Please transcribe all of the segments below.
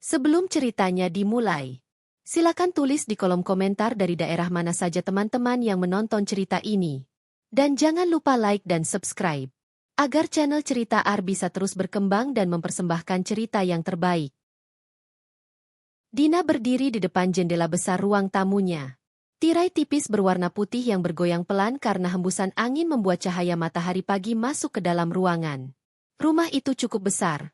Sebelum ceritanya dimulai, silakan tulis di kolom komentar dari daerah mana saja teman-teman yang menonton cerita ini. Dan jangan lupa like dan subscribe, agar channel Cerita Ar bisa terus berkembang dan mempersembahkan cerita yang terbaik. Dina berdiri di depan jendela besar ruang tamunya. Tirai tipis berwarna putih yang bergoyang pelan karena hembusan angin membuat cahaya matahari pagi masuk ke dalam ruangan. Rumah itu cukup besar,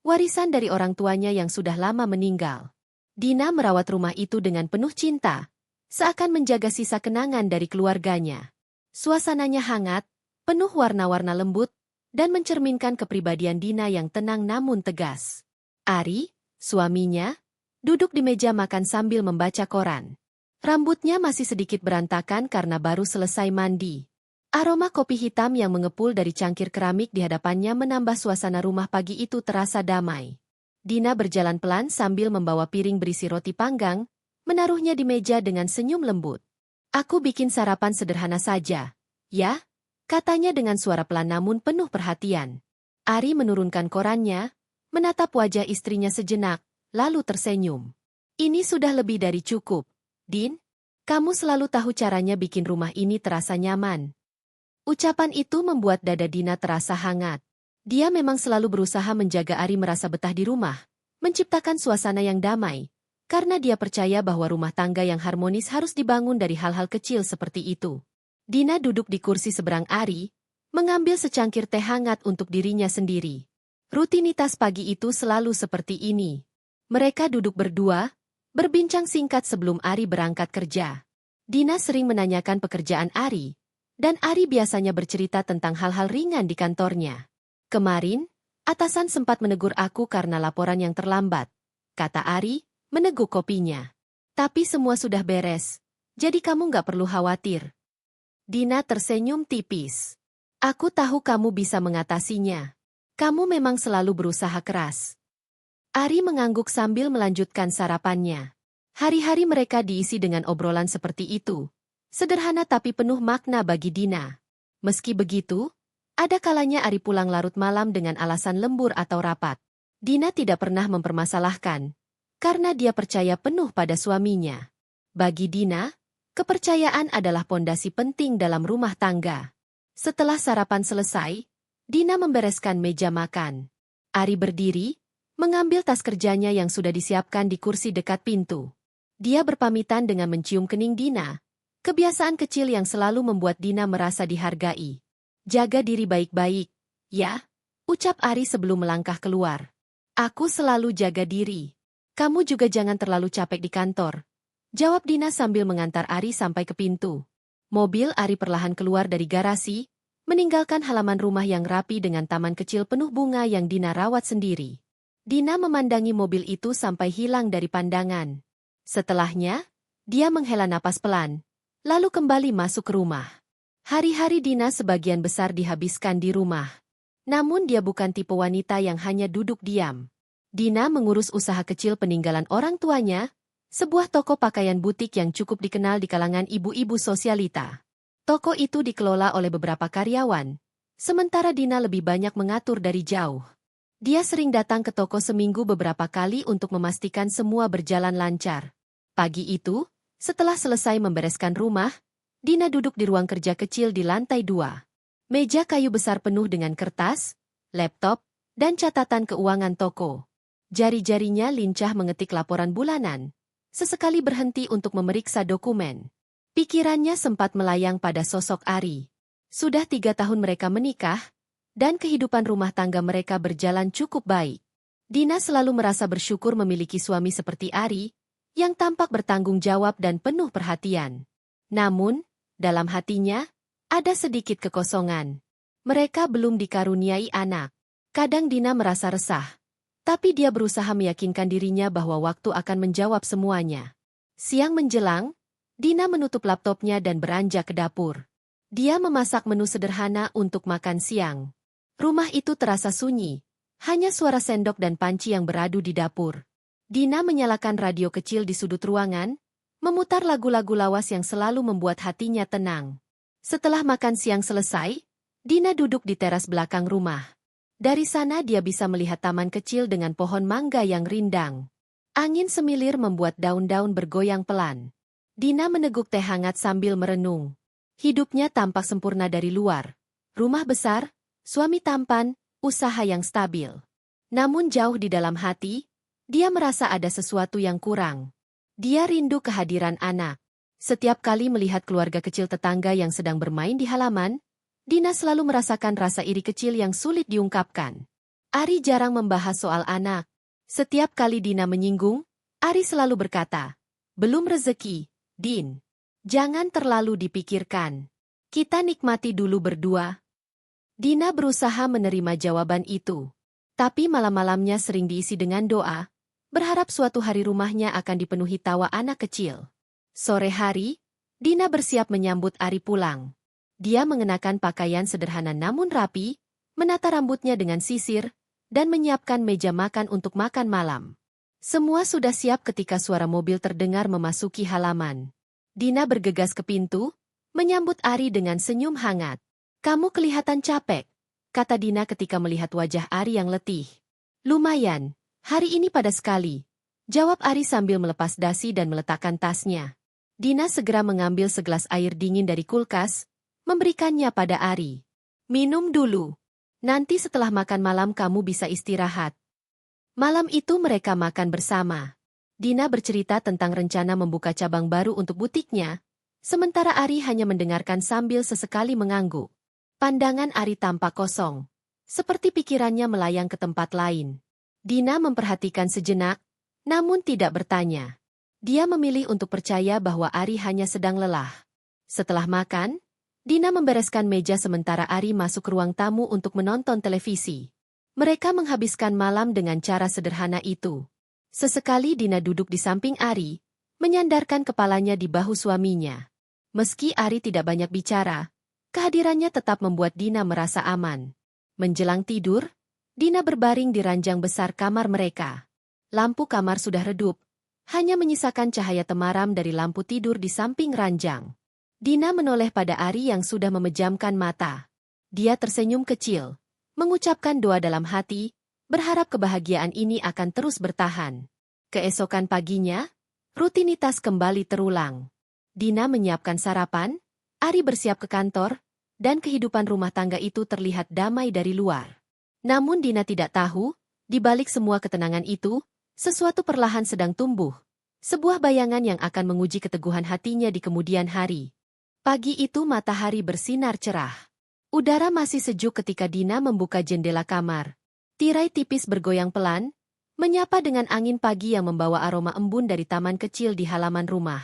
warisan dari orang tuanya yang sudah lama meninggal. Dina merawat rumah itu dengan penuh cinta, seakan menjaga sisa kenangan dari keluarganya. Suasananya hangat, penuh warna-warna lembut, dan mencerminkan kepribadian Dina yang tenang namun tegas. Ari, suaminya, duduk di meja makan sambil membaca koran. Rambutnya masih sedikit berantakan karena baru selesai mandi. Aroma kopi hitam yang mengepul dari cangkir keramik di hadapannya menambah suasana rumah pagi itu terasa damai. Dina berjalan pelan sambil membawa piring berisi roti panggang, menaruhnya di meja dengan senyum lembut. "Aku bikin sarapan sederhana saja, ya?" katanya dengan suara pelan namun penuh perhatian. Ari menurunkan korannya, menatap wajah istrinya sejenak, lalu tersenyum. "Ini sudah lebih dari cukup, Din. Kamu selalu tahu caranya bikin rumah ini terasa nyaman." Ucapan itu membuat dada Dina terasa hangat. Dia memang selalu berusaha menjaga Ari merasa betah di rumah, menciptakan suasana yang damai, karena dia percaya bahwa rumah tangga yang harmonis harus dibangun dari hal-hal kecil seperti itu. Dina duduk di kursi seberang Ari, mengambil secangkir teh hangat untuk dirinya sendiri. Rutinitas pagi itu selalu seperti ini. Mereka duduk berdua, berbincang singkat sebelum Ari berangkat kerja. Dina sering menanyakan pekerjaan Ari, dan Ari biasanya bercerita tentang hal-hal ringan di kantornya. "Kemarin, atasan sempat menegur aku karena laporan yang terlambat," kata Ari, meneguk kopinya. "Tapi semua sudah beres, jadi kamu nggak perlu khawatir." Dina tersenyum tipis. "Aku tahu kamu bisa mengatasinya. Kamu memang selalu berusaha keras." Ari mengangguk sambil melanjutkan sarapannya. Hari-hari mereka diisi dengan obrolan seperti itu. Sederhana tapi penuh makna bagi Dina. Meski begitu, ada kalanya Ari pulang larut malam dengan alasan lembur atau rapat. Dina tidak pernah mempermasalahkan, karena dia percaya penuh pada suaminya. Bagi Dina, kepercayaan adalah pondasi penting dalam rumah tangga. Setelah sarapan selesai, Dina membereskan meja makan. Ari berdiri, mengambil tas kerjanya yang sudah disiapkan di kursi dekat pintu. Dia berpamitan dengan mencium kening Dina, kebiasaan kecil yang selalu membuat Dina merasa dihargai. "Jaga diri baik-baik, ya?" ucap Ari sebelum melangkah keluar. "Aku selalu jaga diri. Kamu juga jangan terlalu capek di kantor," jawab Dina sambil mengantar Ari sampai ke pintu. Mobil Ari perlahan keluar dari garasi, meninggalkan halaman rumah yang rapi dengan taman kecil penuh bunga yang Dina rawat sendiri. Dina memandangi mobil itu sampai hilang dari pandangan. Setelahnya, dia menghela napas pelan, lalu kembali masuk ke rumah. Hari-hari Dina sebagian besar dihabiskan di rumah. Namun dia bukan tipe wanita yang hanya duduk diam. Dina mengurus usaha kecil peninggalan orang tuanya, sebuah toko pakaian butik yang cukup dikenal di kalangan ibu-ibu sosialita. Toko itu dikelola oleh beberapa karyawan, sementara Dina lebih banyak mengatur dari jauh. Dia sering datang ke toko seminggu beberapa kali untuk memastikan semua berjalan lancar. Pagi itu, setelah selesai membereskan rumah, Dina duduk di ruang kerja kecil di lantai 2. Meja kayu besar penuh dengan kertas, laptop, dan catatan keuangan toko. Jari-jarinya lincah mengetik laporan bulanan, sesekali berhenti untuk memeriksa dokumen. Pikirannya sempat melayang pada sosok Ari. Sudah 3 tahun mereka menikah, dan kehidupan rumah tangga mereka berjalan cukup baik. Dina selalu merasa bersyukur memiliki suami seperti Ari, yang tampak bertanggung jawab dan penuh perhatian. Namun, dalam hatinya, ada sedikit kekosongan. Mereka belum dikaruniai anak. Kadang Dina merasa resah, tapi dia berusaha meyakinkan dirinya bahwa waktu akan menjawab semuanya. Siang menjelang, Dina menutup laptopnya dan beranjak ke dapur. Dia memasak menu sederhana untuk makan siang. Rumah itu terasa sunyi, hanya suara sendok dan panci yang beradu di dapur. Dina menyalakan radio kecil di sudut ruangan, memutar lagu-lagu lawas yang selalu membuat hatinya tenang. Setelah makan siang selesai, Dina duduk di teras belakang rumah. Dari sana dia bisa melihat taman kecil dengan pohon mangga yang rindang. Angin semilir membuat daun-daun bergoyang pelan. Dina meneguk teh hangat sambil merenung. Hidupnya tampak sempurna dari luar. Rumah besar, suami tampan, usaha yang stabil. Namun jauh di dalam hati, dia merasa ada sesuatu yang kurang. Dia rindu kehadiran anak. Setiap kali melihat keluarga kecil tetangga yang sedang bermain di halaman, Dina selalu merasakan rasa iri kecil yang sulit diungkapkan. Ari jarang membahas soal anak. Setiap kali Dina menyinggung, Ari selalu berkata, "Belum rezeki, Din. Jangan terlalu dipikirkan. Kita nikmati dulu berdua." Dina berusaha menerima jawaban itu. Tapi malam-malamnya sering diisi dengan doa, berharap suatu hari rumahnya akan dipenuhi tawa anak kecil. Sore hari, Dina bersiap menyambut Ari pulang. Dia mengenakan pakaian sederhana namun rapi, menata rambutnya dengan sisir, dan menyiapkan meja makan untuk makan malam. Semua sudah siap ketika suara mobil terdengar memasuki halaman. Dina bergegas ke pintu, menyambut Ari dengan senyum hangat. "Kamu kelihatan capek," kata Dina ketika melihat wajah Ari yang letih. "Lumayan, hari ini padat sekali," jawab Ari sambil melepas dasi dan meletakkan tasnya. Dina segera mengambil segelas air dingin dari kulkas, memberikannya pada Ari. "Minum dulu. Nanti setelah makan malam kamu bisa istirahat." Malam itu mereka makan bersama. Dina bercerita tentang rencana membuka cabang baru untuk butiknya, sementara Ari hanya mendengarkan sambil sesekali mengangguk. Pandangan Ari tampak kosong, seperti pikirannya melayang ke tempat lain. Dina memperhatikan sejenak, namun tidak bertanya. Dia memilih untuk percaya bahwa Ari hanya sedang lelah. Setelah makan, Dina membereskan meja sementara Ari masuk ruang tamu untuk menonton televisi. Mereka menghabiskan malam dengan cara sederhana itu. Sesekali Dina duduk di samping Ari, menyandarkan kepalanya di bahu suaminya. Meski Ari tidak banyak bicara, kehadirannya tetap membuat Dina merasa aman. Menjelang tidur, Dina berbaring di ranjang besar kamar mereka. Lampu kamar sudah redup, hanya menyisakan cahaya temaram dari lampu tidur di samping ranjang. Dina menoleh pada Ari yang sudah memejamkan mata. Dia tersenyum kecil, mengucapkan doa dalam hati, berharap kebahagiaan ini akan terus bertahan. Keesokan paginya, rutinitas kembali terulang. Dina menyiapkan sarapan, Ari bersiap ke kantor, dan kehidupan rumah tangga itu terlihat damai dari luar. Namun Dina tidak tahu, di balik semua ketenangan itu, sesuatu perlahan sedang tumbuh. Sebuah bayangan yang akan menguji keteguhan hatinya di kemudian hari. Pagi itu matahari bersinar cerah. Udara masih sejuk ketika Dina membuka jendela kamar. Tirai tipis bergoyang pelan, menyapa dengan angin pagi yang membawa aroma embun dari taman kecil di halaman rumah.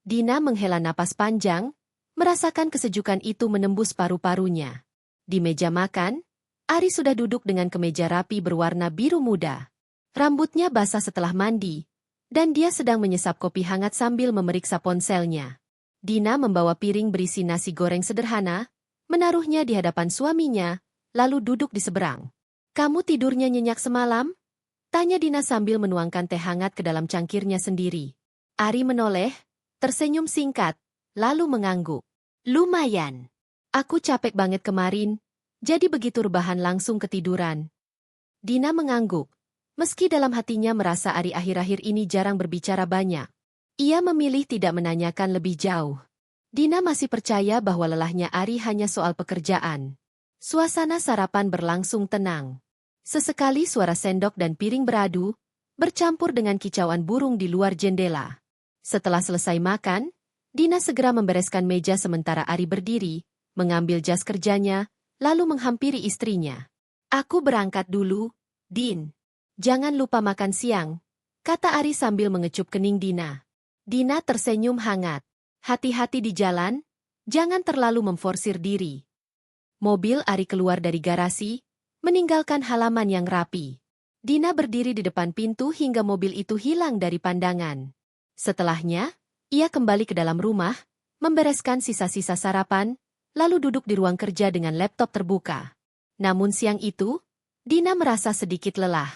Dina menghela napas panjang, merasakan kesejukan itu menembus paru-parunya. Di meja makan, Ari sudah duduk dengan kemeja rapi berwarna biru muda. Rambutnya basah setelah mandi, dan dia sedang menyesap kopi hangat sambil memeriksa ponselnya. Dina membawa piring berisi nasi goreng sederhana, menaruhnya di hadapan suaminya, lalu duduk di seberang. "Kamu tidurnya nyenyak semalam?" tanya Dina sambil menuangkan teh hangat ke dalam cangkirnya sendiri. Ari menoleh, tersenyum singkat, lalu mengangguk. "Lumayan. Aku capek banget kemarin, jadi begitu rebahan langsung ketiduran." Dina mengangguk, meski dalam hatinya merasa Ari akhir-akhir ini jarang berbicara banyak. Ia memilih tidak menanyakan lebih jauh. Dina masih percaya bahwa lelahnya Ari hanya soal pekerjaan. Suasana sarapan berlangsung tenang. Sesekali suara sendok dan piring beradu, bercampur dengan kicauan burung di luar jendela. Setelah selesai makan, Dina segera membereskan meja sementara Ari berdiri, mengambil jas kerjanya, lalu menghampiri istrinya. "Aku berangkat dulu, Din. Jangan lupa makan siang," kata Ari sambil mengecup kening Dina. Dina tersenyum hangat. "Hati-hati di jalan, jangan terlalu memforsir diri." Mobil Ari keluar dari garasi, meninggalkan halaman yang rapi. Dina berdiri di depan pintu hingga mobil itu hilang dari pandangan. Setelahnya, ia kembali ke dalam rumah, membereskan sisa-sisa sarapan, lalu duduk di ruang kerja dengan laptop terbuka. Namun siang itu, Dina merasa sedikit lelah.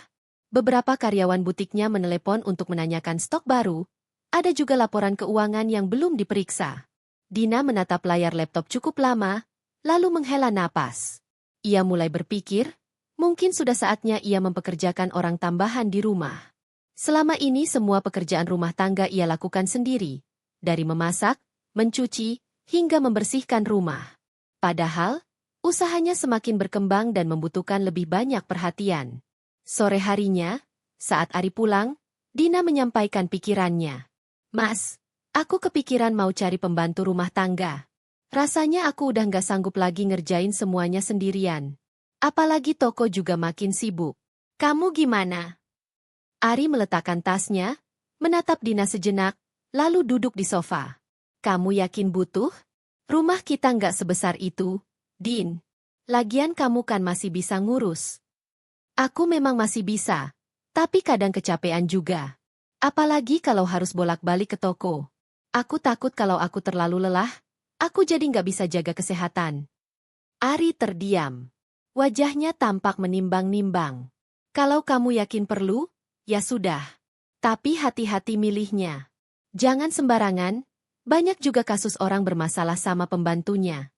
Beberapa karyawan butiknya menelepon untuk menanyakan stok baru, ada juga laporan keuangan yang belum diperiksa. Dina menatap layar laptop cukup lama, lalu menghela napas. Ia mulai berpikir, mungkin sudah saatnya ia mempekerjakan orang tambahan di rumah. Selama ini semua pekerjaan rumah tangga ia lakukan sendiri, dari memasak, mencuci, hingga membersihkan rumah. Padahal, usahanya semakin berkembang dan membutuhkan lebih banyak perhatian. Sore harinya, saat Ari pulang, Dina menyampaikan pikirannya. Mas, aku kepikiran mau cari pembantu rumah tangga. Rasanya aku udah nggak sanggup lagi ngerjain semuanya sendirian. Apalagi toko juga makin sibuk. Kamu gimana? Ari meletakkan tasnya, menatap Dina sejenak, lalu duduk di sofa. Kamu yakin butuh? Rumah kita nggak sebesar itu, Din. Lagian kamu kan masih bisa ngurus. Aku memang masih bisa, tapi kadang kecapean juga. Apalagi kalau harus bolak-balik ke toko. Aku takut kalau aku terlalu lelah, aku jadi nggak bisa jaga kesehatan. Ari terdiam. Wajahnya tampak menimbang-nimbang. Kalau kamu yakin perlu, ya sudah. Tapi hati-hati milihnya. Jangan sembarangan, banyak juga kasus orang bermasalah sama pembantunya.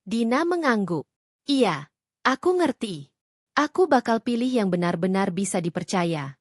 Dina mengangguk. Iya, aku ngerti. Aku bakal pilih yang benar-benar bisa dipercaya.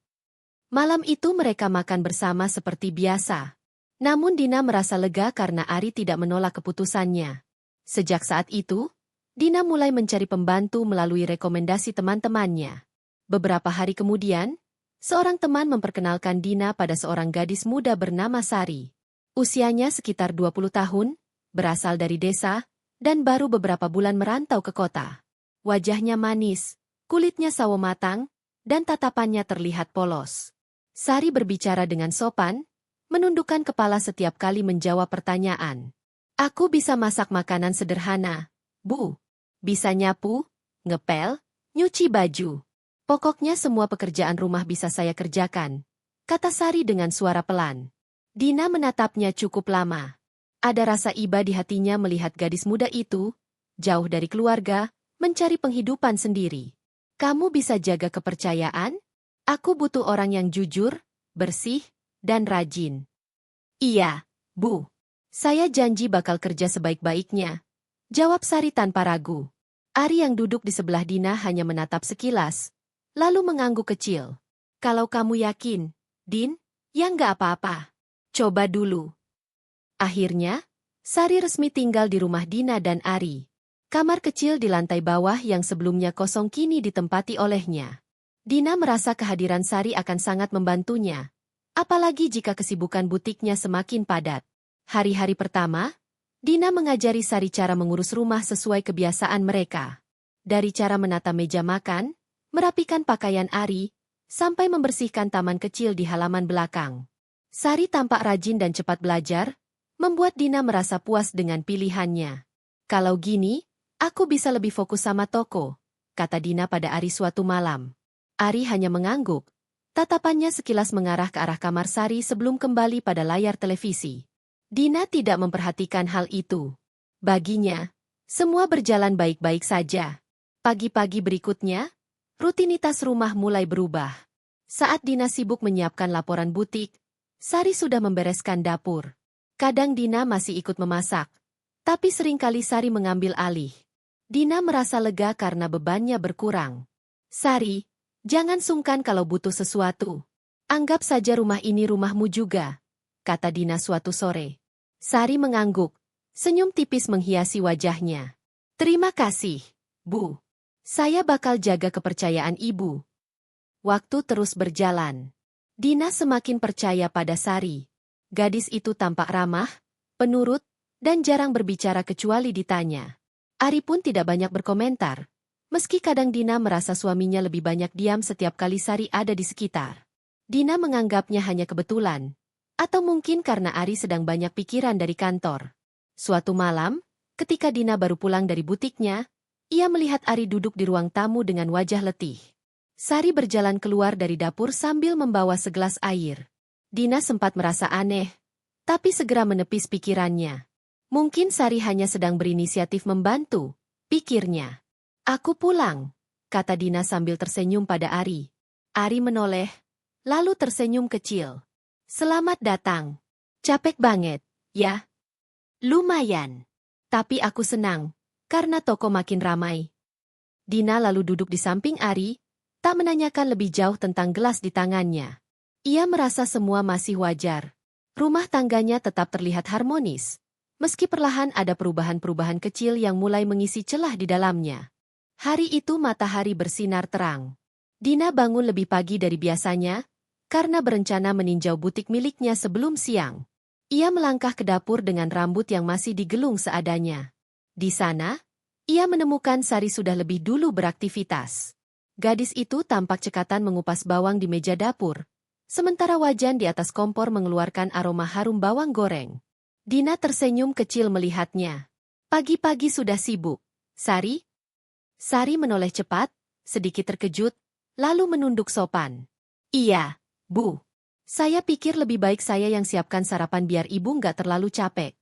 Malam itu mereka makan bersama seperti biasa. Namun Dina merasa lega karena Ari tidak menolak keputusannya. Sejak saat itu, Dina mulai mencari pembantu melalui rekomendasi teman-temannya. Beberapa hari kemudian, seorang teman memperkenalkan Dina pada seorang gadis muda bernama Sari. Usianya sekitar 20 tahun, berasal dari desa, dan baru beberapa bulan merantau ke kota. Wajahnya manis, kulitnya sawo matang, dan tatapannya terlihat polos. Sari berbicara dengan sopan, menundukkan kepala setiap kali menjawab pertanyaan. Aku bisa masak makanan sederhana, Bu. Bisa nyapu, ngepel, nyuci baju. Pokoknya semua pekerjaan rumah bisa saya kerjakan, kata Sari dengan suara pelan. Dina menatapnya cukup lama. Ada rasa iba di hatinya melihat gadis muda itu, jauh dari keluarga, mencari penghidupan sendiri. Kamu bisa jaga kepercayaan? Aku butuh orang yang jujur, bersih, dan rajin. Iya, Bu. Saya janji bakal kerja sebaik-baiknya, jawab Sari tanpa ragu. Ari yang duduk di sebelah Dina hanya menatap sekilas, lalu mengangguk kecil. Kalau kamu yakin, Din, ya nggak apa-apa. Coba dulu. Akhirnya, Sari resmi tinggal di rumah Dina dan Ari. Kamar kecil di lantai bawah yang sebelumnya kosong kini ditempati olehnya. Dina merasa kehadiran Sari akan sangat membantunya, apalagi jika kesibukan butiknya semakin padat. Hari-hari pertama, Dina mengajari Sari cara mengurus rumah sesuai kebiasaan mereka. Dari cara menata meja makan, merapikan pakaian Ari, sampai membersihkan taman kecil di halaman belakang. Sari tampak rajin dan cepat belajar, membuat Dina merasa puas dengan pilihannya. Kalau gini, aku bisa lebih fokus sama toko, kata Dina pada Ari suatu malam. Ari hanya mengangguk, tatapannya sekilas mengarah ke arah kamar Sari sebelum kembali pada layar televisi. Dina tidak memperhatikan hal itu. Baginya, semua berjalan baik-baik saja. Pagi-pagi berikutnya, rutinitas rumah mulai berubah. Saat Dina sibuk menyiapkan laporan butik, Sari sudah membereskan dapur. Kadang Dina masih ikut memasak, tapi seringkali Sari mengambil alih. Dina merasa lega karena bebannya berkurang. Sari, jangan sungkan kalau butuh sesuatu. Anggap saja rumah ini rumahmu juga, kata Dina suatu sore. Sari mengangguk, senyum tipis menghiasi wajahnya. Terima kasih, Bu. Saya bakal jaga kepercayaan Ibu. Waktu terus berjalan. Dina semakin percaya pada Sari. Gadis itu tampak ramah, penurut, dan jarang berbicara kecuali ditanya. Ari pun tidak banyak berkomentar, meski kadang Dina merasa suaminya lebih banyak diam setiap kali Sari ada di sekitar. Dina menganggapnya hanya kebetulan, atau mungkin karena Ari sedang banyak pikiran dari kantor. Suatu malam, ketika Dina baru pulang dari butiknya, ia melihat Ari duduk di ruang tamu dengan wajah letih. Sari berjalan keluar dari dapur sambil membawa segelas air. Dina sempat merasa aneh, tapi segera menepis pikirannya. Mungkin Sari hanya sedang berinisiatif membantu, pikirnya. Aku pulang, kata Dina sambil tersenyum pada Ari. Ari menoleh, lalu tersenyum kecil. Selamat datang. Capek banget, ya? Lumayan. Tapi aku senang, karena toko makin ramai. Dina lalu duduk di samping Ari, tak menanyakan lebih jauh tentang gelas di tangannya. Ia merasa semua masih wajar. Rumah tangganya tetap terlihat harmonis, meski perlahan ada perubahan-perubahan kecil yang mulai mengisi celah di dalamnya. Hari itu matahari bersinar terang. Dina bangun lebih pagi dari biasanya, karena berencana meninjau butik miliknya sebelum siang. Ia melangkah ke dapur dengan rambut yang masih digelung seadanya. Di sana, ia menemukan Sari sudah lebih dulu beraktivitas. Gadis itu tampak cekatan mengupas bawang di meja dapur, sementara wajan di atas kompor mengeluarkan aroma harum bawang goreng. Dina tersenyum kecil melihatnya. Pagi-pagi sudah sibuk, Sari? Sari menoleh cepat, sedikit terkejut, lalu menunduk sopan. Iya, Bu. Saya pikir lebih baik saya yang siapkan sarapan biar ibu nggak terlalu capek.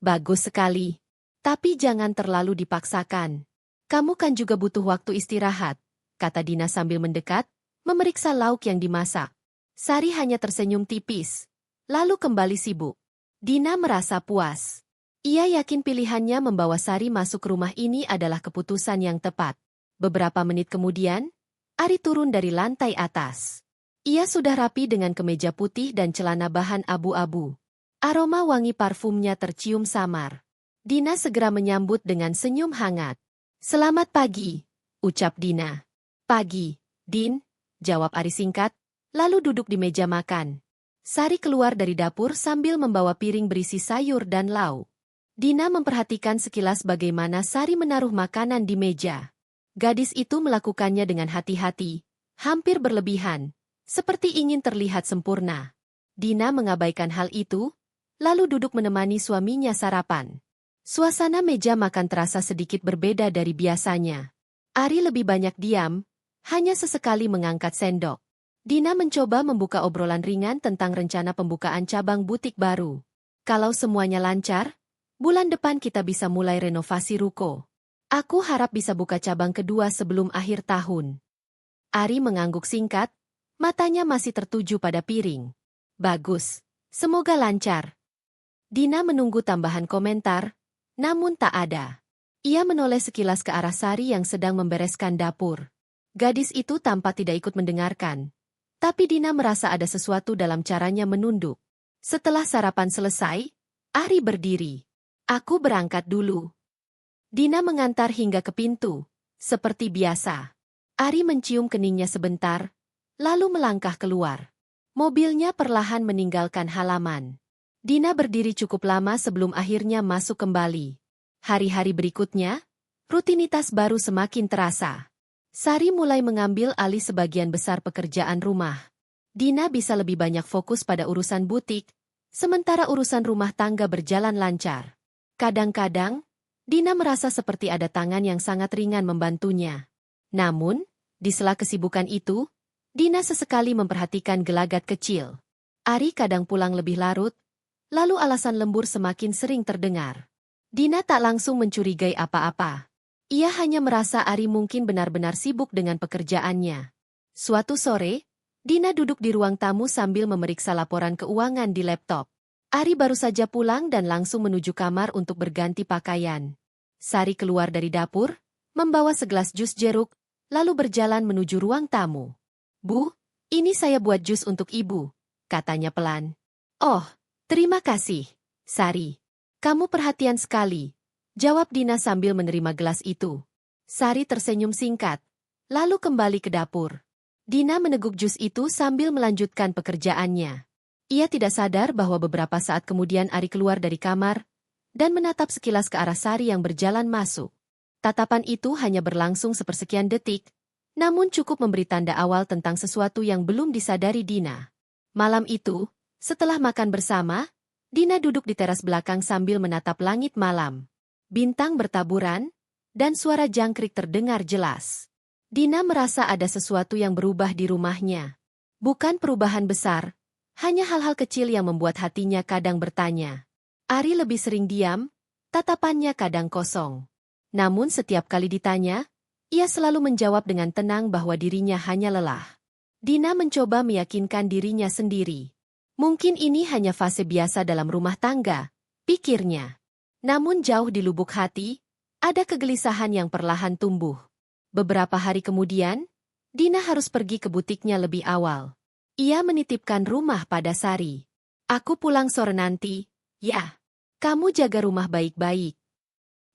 Bagus sekali. Tapi jangan terlalu dipaksakan. Kamu kan juga butuh waktu istirahat, kata Dina sambil mendekat, memeriksa lauk yang dimasak. Sari hanya tersenyum tipis, lalu kembali sibuk. Dina merasa puas. Ia yakin pilihannya membawa Sari masuk rumah ini adalah keputusan yang tepat. Beberapa menit kemudian, Ari turun dari lantai atas. Ia sudah rapi dengan kemeja putih dan celana bahan abu-abu. Aroma wangi parfumnya tercium samar. Dina segera menyambut dengan senyum hangat. Selamat pagi, ucap Dina. Pagi, Din, jawab Ari singkat, lalu duduk di meja makan. Sari keluar dari dapur sambil membawa piring berisi sayur dan lauk. Dina memperhatikan sekilas bagaimana Sari menaruh makanan di meja. Gadis itu melakukannya dengan hati-hati, hampir berlebihan, seperti ingin terlihat sempurna. Dina mengabaikan hal itu, lalu duduk menemani suaminya sarapan. Suasana meja makan terasa sedikit berbeda dari biasanya. Ari lebih banyak diam, hanya sesekali mengangkat sendok. Dina mencoba membuka obrolan ringan tentang rencana pembukaan cabang butik baru. Kalau semuanya lancar, bulan depan kita bisa mulai renovasi ruko. Aku harap bisa buka cabang kedua sebelum akhir tahun. Ari mengangguk singkat, matanya masih tertuju pada piring. Bagus, semoga lancar. Dina menunggu tambahan komentar, namun tak ada. Ia menoleh sekilas ke arah Sari yang sedang membereskan dapur. Gadis itu tampak tidak ikut mendengarkan. Tapi Dina merasa ada sesuatu dalam caranya menunduk. Setelah sarapan selesai, Ari berdiri. Aku berangkat dulu. Dina mengantar hingga ke pintu, seperti biasa. Ari mencium keningnya sebentar, lalu melangkah keluar. Mobilnya perlahan meninggalkan halaman. Dina berdiri cukup lama sebelum akhirnya masuk kembali. Hari-hari berikutnya, rutinitas baru semakin terasa. Sari mulai mengambil alih sebagian besar pekerjaan rumah. Dina bisa lebih banyak fokus pada urusan butik, sementara urusan rumah tangga berjalan lancar. Kadang-kadang, Dina merasa seperti ada tangan yang sangat ringan membantunya. Namun, di sela kesibukan itu, Dina sesekali memperhatikan gelagat kecil. Ari kadang pulang lebih larut, lalu alasan lembur semakin sering terdengar. Dina tak langsung mencurigai apa-apa. Ia hanya merasa Ari mungkin benar-benar sibuk dengan pekerjaannya. Suatu sore, Dina duduk di ruang tamu sambil memeriksa laporan keuangan di laptop. Ari baru saja pulang dan langsung menuju kamar untuk berganti pakaian. Sari keluar dari dapur, membawa segelas jus jeruk, lalu berjalan menuju ruang tamu. Bu, ini saya buat jus untuk ibu, katanya pelan. Oh, terima kasih, Sari. Kamu perhatian sekali, jawab Dina sambil menerima gelas itu. Sari tersenyum singkat, lalu kembali ke dapur. Dina meneguk jus itu sambil melanjutkan pekerjaannya. Ia tidak sadar bahwa beberapa saat kemudian Ari keluar dari kamar dan menatap sekilas ke arah Sari yang berjalan masuk. Tatapan itu hanya berlangsung sepersekian detik, namun cukup memberi tanda awal tentang sesuatu yang belum disadari Dina. Malam itu, setelah makan bersama, Dina duduk di teras belakang sambil menatap langit malam. Bintang bertaburan, dan suara jangkrik terdengar jelas. Dina merasa ada sesuatu yang berubah di rumahnya. Bukan perubahan besar, hanya hal-hal kecil yang membuat hatinya kadang bertanya. Ari lebih sering diam, tatapannya kadang kosong. Namun setiap kali ditanya, ia selalu menjawab dengan tenang bahwa dirinya hanya lelah. Dina mencoba meyakinkan dirinya sendiri. Mungkin ini hanya fase biasa dalam rumah tangga, pikirnya. Namun jauh di lubuk hati, ada kegelisahan yang perlahan tumbuh. Beberapa hari kemudian, Dina harus pergi ke butiknya lebih awal. Ia menitipkan rumah pada Sari. Aku pulang sore nanti, ya. Kamu jaga rumah baik-baik.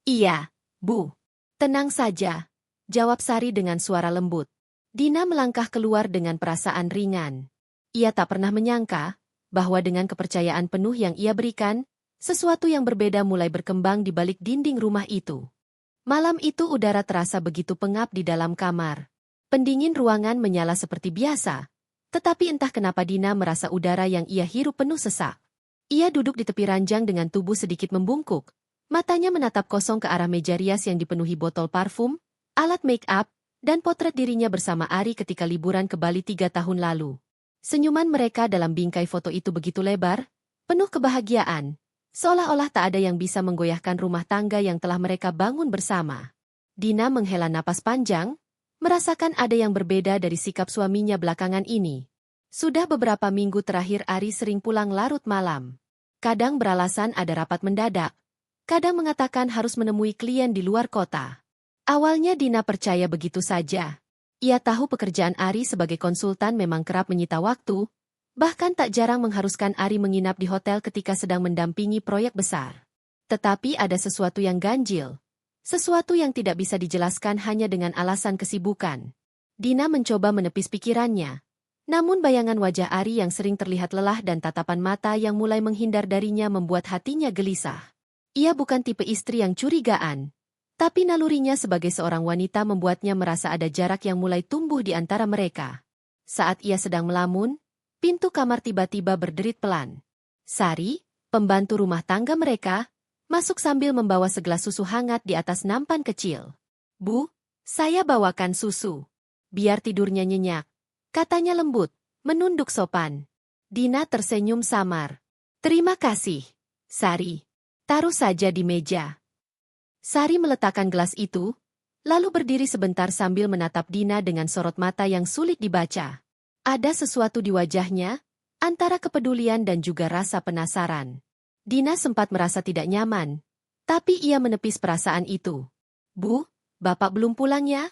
Iya, Bu. Tenang saja, jawab Sari dengan suara lembut. Dina melangkah keluar dengan perasaan ringan. Ia tak pernah menyangka bahwa dengan kepercayaan penuh yang ia berikan, sesuatu yang berbeda mulai berkembang di balik dinding rumah itu. Malam itu udara terasa begitu pengap di dalam kamar. Pendingin ruangan menyala seperti biasa, tetapi entah kenapa Dina merasa udara yang ia hirup penuh sesak. Ia duduk di tepi ranjang dengan tubuh sedikit membungkuk. Matanya menatap kosong ke arah meja rias yang dipenuhi botol parfum, alat make-up, dan potret dirinya bersama Ari ketika liburan ke Bali 3 tahun lalu. Senyuman mereka dalam bingkai foto itu begitu lebar, penuh kebahagiaan, seolah-olah tak ada yang bisa menggoyahkan rumah tangga yang telah mereka bangun bersama. Dina menghela napas panjang, merasakan ada yang berbeda dari sikap suaminya belakangan ini. Sudah beberapa minggu terakhir Ari sering pulang larut malam. Kadang beralasan ada rapat mendadak, kadang mengatakan harus menemui klien di luar kota. Awalnya Dina percaya begitu saja. Ia tahu pekerjaan Ari sebagai konsultan memang kerap menyita waktu, bahkan tak jarang mengharuskan Ari menginap di hotel ketika sedang mendampingi proyek besar. Tetapi ada sesuatu yang ganjil, sesuatu yang tidak bisa dijelaskan hanya dengan alasan kesibukan. Dina mencoba menepis pikirannya, namun bayangan wajah Ari yang sering terlihat lelah dan tatapan mata yang mulai menghindar darinya membuat hatinya gelisah. Ia bukan tipe istri yang curigaan, tapi nalurinya sebagai seorang wanita membuatnya merasa ada jarak yang mulai tumbuh di antara mereka. Saat ia sedang melamun, pintu kamar tiba-tiba berderit pelan. Sari, pembantu rumah tangga mereka, masuk sambil membawa segelas susu hangat di atas nampan kecil. Bu, saya bawakan susu. Biar tidurnya nyenyak, katanya lembut, menunduk sopan. Dina tersenyum samar. Terima kasih, Sari. Taruh saja di meja. Sari meletakkan gelas itu, lalu berdiri sebentar sambil menatap Dina dengan sorot mata yang sulit dibaca. Ada sesuatu di wajahnya, antara kepedulian dan juga rasa penasaran. Dina sempat merasa tidak nyaman, tapi ia menepis perasaan itu. Bu, Bapak belum pulang ya?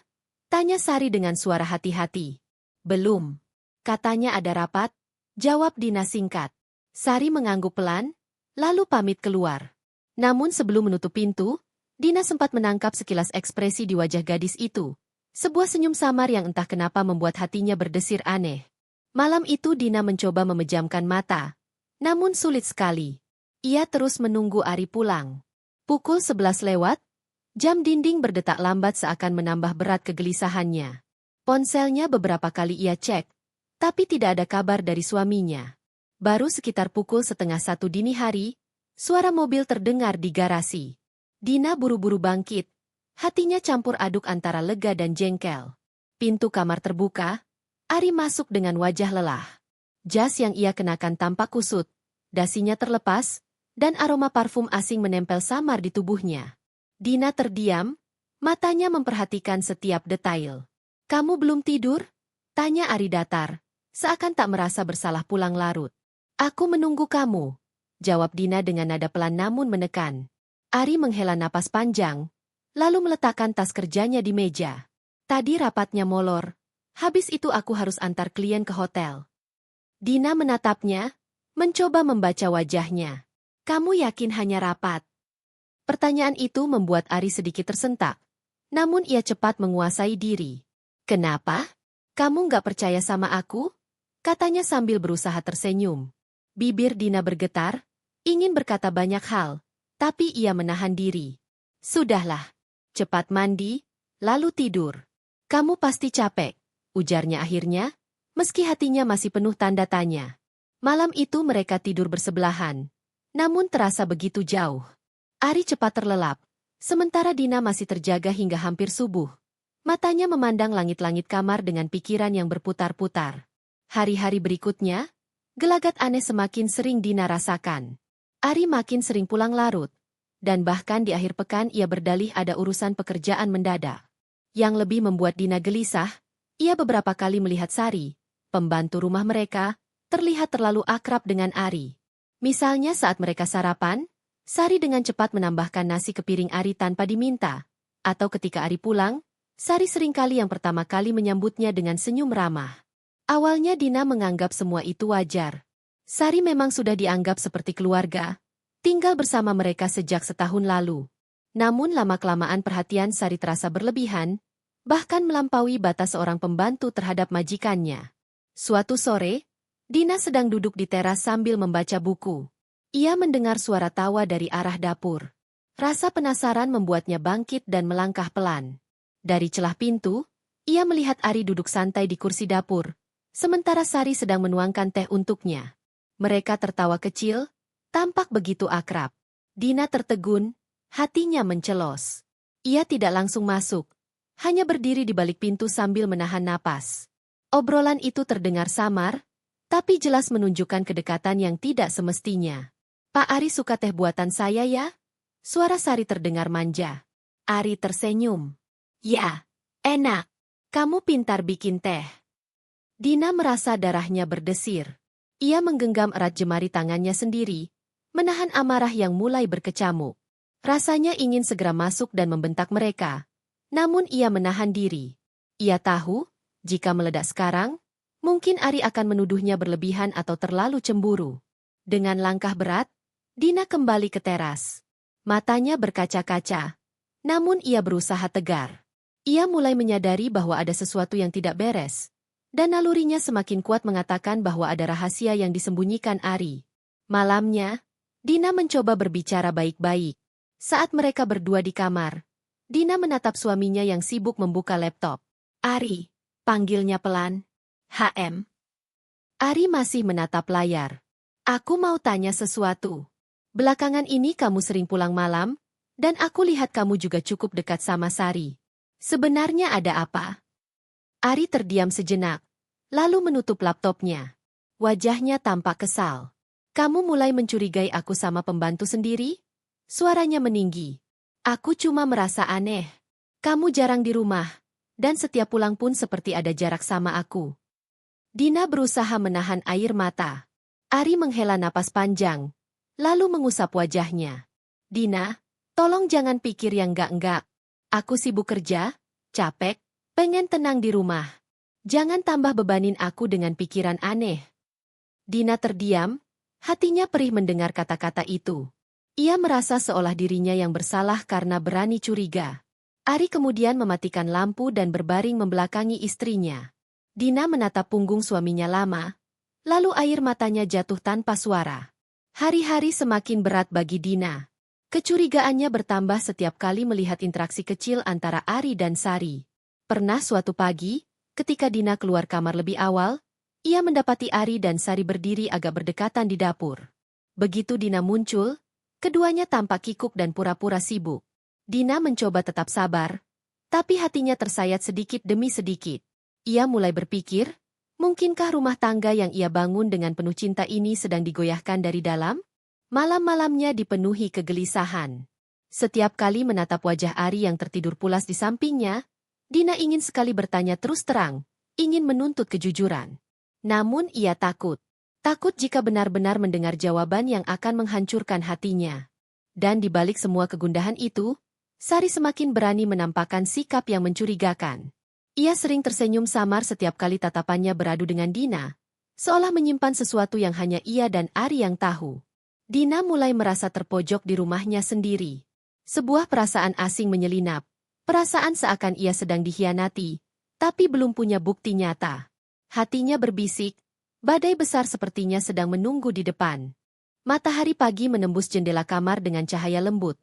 Tanya Sari dengan suara hati-hati. Belum. Katanya ada rapat, jawab Dina singkat. Sari mengangguk pelan, lalu pamit keluar. Namun sebelum menutup pintu, Dina sempat menangkap sekilas ekspresi di wajah gadis itu. Sebuah senyum samar yang entah kenapa membuat hatinya berdesir aneh. Malam itu Dina mencoba memejamkan mata. Namun sulit sekali. Ia terus menunggu Ari pulang. Pukul 11 lewat, jam dinding berdetak lambat seakan menambah berat kegelisahannya. Ponselnya beberapa kali ia cek, tapi tidak ada kabar dari suaminya. Baru sekitar pukul 12:30 dini hari, suara mobil terdengar di garasi. Dina buru-buru bangkit, hatinya campur aduk antara lega dan jengkel. Pintu kamar terbuka, Ari masuk dengan wajah lelah. Jas yang ia kenakan tampak kusut, dasinya terlepas, dan aroma parfum asing menempel samar di tubuhnya. Dina terdiam, matanya memperhatikan setiap detail. Kamu belum tidur? Tanya Ari datar, seakan tak merasa bersalah pulang larut. Aku menunggu kamu, jawab Dina dengan nada pelan namun menekan. Ari menghela napas panjang, lalu meletakkan tas kerjanya di meja. Tadi rapatnya molor, habis itu aku harus antar klien ke hotel. Dina menatapnya, mencoba membaca wajahnya. Kamu yakin hanya rapat? Pertanyaan itu membuat Ari sedikit tersentak, namun ia cepat menguasai diri. Kenapa? Kamu nggak percaya sama aku? Katanya sambil berusaha tersenyum. Bibir Dina bergetar, ingin berkata banyak hal, tapi ia menahan diri. Sudahlah, cepat mandi, lalu tidur. Kamu pasti capek, ujarnya akhirnya, meski hatinya masih penuh tanda tanya. Malam itu mereka tidur bersebelahan, namun terasa begitu jauh. Ari cepat terlelap, sementara Dina masih terjaga hingga hampir subuh. Matanya memandang langit-langit kamar dengan pikiran yang berputar-putar. Hari-hari berikutnya, gelagat aneh semakin sering Dina rasakan. Ari makin sering pulang larut, dan bahkan di akhir pekan ia berdalih ada urusan pekerjaan mendadak. Yang lebih membuat Dina gelisah, ia beberapa kali melihat Sari, pembantu rumah mereka, terlihat terlalu akrab dengan Ari. Misalnya saat mereka sarapan, Sari dengan cepat menambahkan nasi ke piring Ari tanpa diminta, atau ketika Ari pulang, Sari seringkali yang pertama kali menyambutnya dengan senyum ramah. Awalnya Dina menganggap semua itu wajar. Sari memang sudah dianggap seperti keluarga, tinggal bersama mereka sejak setahun lalu. Namun lama-kelamaan perhatian Sari terasa berlebihan, bahkan melampaui batas seorang pembantu terhadap majikannya. Suatu sore, Dina sedang duduk di teras sambil membaca buku. Ia mendengar suara tawa dari arah dapur. Rasa penasaran membuatnya bangkit dan melangkah pelan. Dari celah pintu, ia melihat Ari duduk santai di kursi dapur, sementara Sari sedang menuangkan teh untuknya. Mereka tertawa kecil, tampak begitu akrab. Dina tertegun, hatinya mencelos. Ia tidak langsung masuk, hanya berdiri di balik pintu sambil menahan napas. Obrolan itu terdengar samar, tapi jelas menunjukkan kedekatan yang tidak semestinya. "Pak Ari suka teh buatan saya ya?" Suara Sari terdengar manja. Ari tersenyum. "Ya, enak. Kamu pintar bikin teh." Dina merasa darahnya berdesir. Ia menggenggam erat jemari tangannya sendiri, menahan amarah yang mulai berkecamuk. Rasanya ingin segera masuk dan membentak mereka. Namun ia menahan diri. Ia tahu, jika meledak sekarang, mungkin Ari akan menuduhnya berlebihan atau terlalu cemburu. Dengan langkah berat, Dina kembali ke teras. Matanya berkaca-kaca. Namun ia berusaha tegar. Ia mulai menyadari bahwa ada sesuatu yang tidak beres. Dan nalurinya semakin kuat mengatakan bahwa ada rahasia yang disembunyikan Ari. Malamnya, Dina mencoba berbicara baik-baik. Saat mereka berdua di kamar, Dina menatap suaminya yang sibuk membuka laptop. "Ari," panggilnya pelan. "HM." Ari masih menatap layar. "Aku mau tanya sesuatu. Belakangan ini kamu sering pulang malam, dan aku lihat kamu juga cukup dekat sama Sari. Sebenarnya ada apa?" Ari terdiam sejenak, lalu menutup laptopnya. Wajahnya tampak kesal. "Kamu mulai mencurigai aku sama pembantu sendiri?" Suaranya meninggi. "Aku cuma merasa aneh. Kamu jarang di rumah, dan setiap pulang pun seperti ada jarak sama aku." Dina berusaha menahan air mata. Ari menghela napas panjang, lalu mengusap wajahnya. "Dina, tolong jangan pikir yang enggak-enggak. Aku sibuk kerja, capek, pengen tenang di rumah. Jangan tambah bebanin aku dengan pikiran aneh." Dina terdiam, hatinya perih mendengar kata-kata itu. Ia merasa seolah dirinya yang bersalah karena berani curiga. Ari kemudian mematikan lampu dan berbaring membelakangi istrinya. Dina menatap punggung suaminya lama, lalu air matanya jatuh tanpa suara. Hari-hari semakin berat bagi Dina. Kecurigaannya bertambah setiap kali melihat interaksi kecil antara Ari dan Sari. Pernah suatu pagi, ketika Dina keluar kamar lebih awal, ia mendapati Ari dan Sari berdiri agak berdekatan di dapur. Begitu Dina muncul, keduanya tampak kikuk dan pura-pura sibuk. Dina mencoba tetap sabar, tapi hatinya tersayat sedikit demi sedikit. Ia mulai berpikir, mungkinkah rumah tangga yang ia bangun dengan penuh cinta ini sedang digoyahkan dari dalam? Malam-malamnya dipenuhi kegelisahan. Setiap kali menatap wajah Ari yang tertidur pulas di sampingnya, Dina ingin sekali bertanya terus terang, ingin menuntut kejujuran. Namun ia takut. Takut jika benar-benar mendengar jawaban yang akan menghancurkan hatinya. Dan di balik semua kegundahan itu, Sari semakin berani menampakkan sikap yang mencurigakan. Ia sering tersenyum samar setiap kali tatapannya beradu dengan Dina, seolah menyimpan sesuatu yang hanya ia dan Ari yang tahu. Dina mulai merasa terpojok di rumahnya sendiri. Sebuah perasaan asing menyelinap. Perasaan seakan ia sedang dikhianati, tapi belum punya bukti nyata. Hatinya berbisik, badai besar sepertinya sedang menunggu di depan. Matahari pagi menembus jendela kamar dengan cahaya lembut.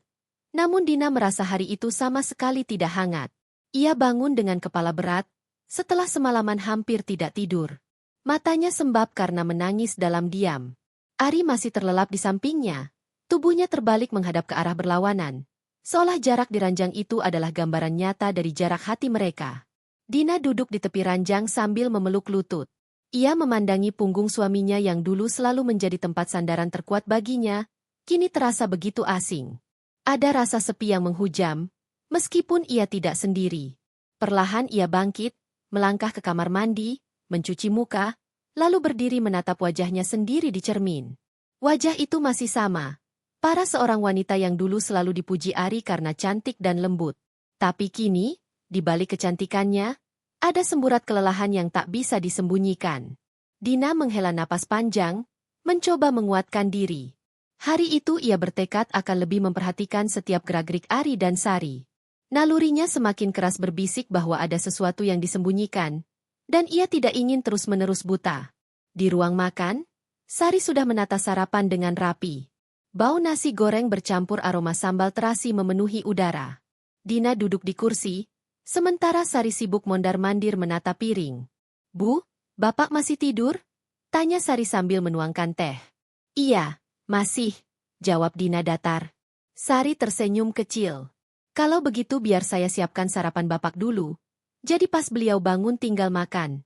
Namun Dina merasa hari itu sama sekali tidak hangat. Ia bangun dengan kepala berat, setelah semalaman hampir tidak tidur. Matanya sembab karena menangis dalam diam. Ari masih terlelap di sampingnya, tubuhnya terbalik menghadap ke arah berlawanan. Seolah jarak di ranjang itu adalah gambaran nyata dari jarak hati mereka. Dina duduk di tepi ranjang sambil memeluk lutut. Ia memandangi punggung suaminya yang dulu selalu menjadi tempat sandaran terkuat baginya, kini terasa begitu asing. Ada rasa sepi yang menghujam, meskipun ia tidak sendiri. Perlahan ia bangkit, melangkah ke kamar mandi, mencuci muka, lalu berdiri menatap wajahnya sendiri di cermin. Wajah itu masih sama. Para seorang wanita yang dulu selalu dipuji Ari karena cantik dan lembut. Tapi kini, di balik kecantikannya, Ada semburat kelelahan yang tak bisa disembunyikan. Dina menghela napas panjang, mencoba menguatkan diri. Hari itu ia bertekad akan lebih memperhatikan setiap gerak-gerik Ari dan Sari. Nalurinya semakin keras berbisik bahwa ada sesuatu yang disembunyikan, dan ia tidak ingin terus-menerus buta. Di ruang makan, Sari sudah menata sarapan dengan rapi. Bau nasi goreng bercampur aroma sambal terasi memenuhi udara. Dina duduk di kursi, sementara Sari sibuk mondar-mandir menata piring. "Bu, Bapak masih tidur?" tanya Sari sambil menuangkan teh. "Iya, masih," jawab Dina datar. Sari tersenyum kecil. "Kalau begitu biar saya siapkan sarapan Bapak dulu. Jadi pas beliau bangun tinggal makan."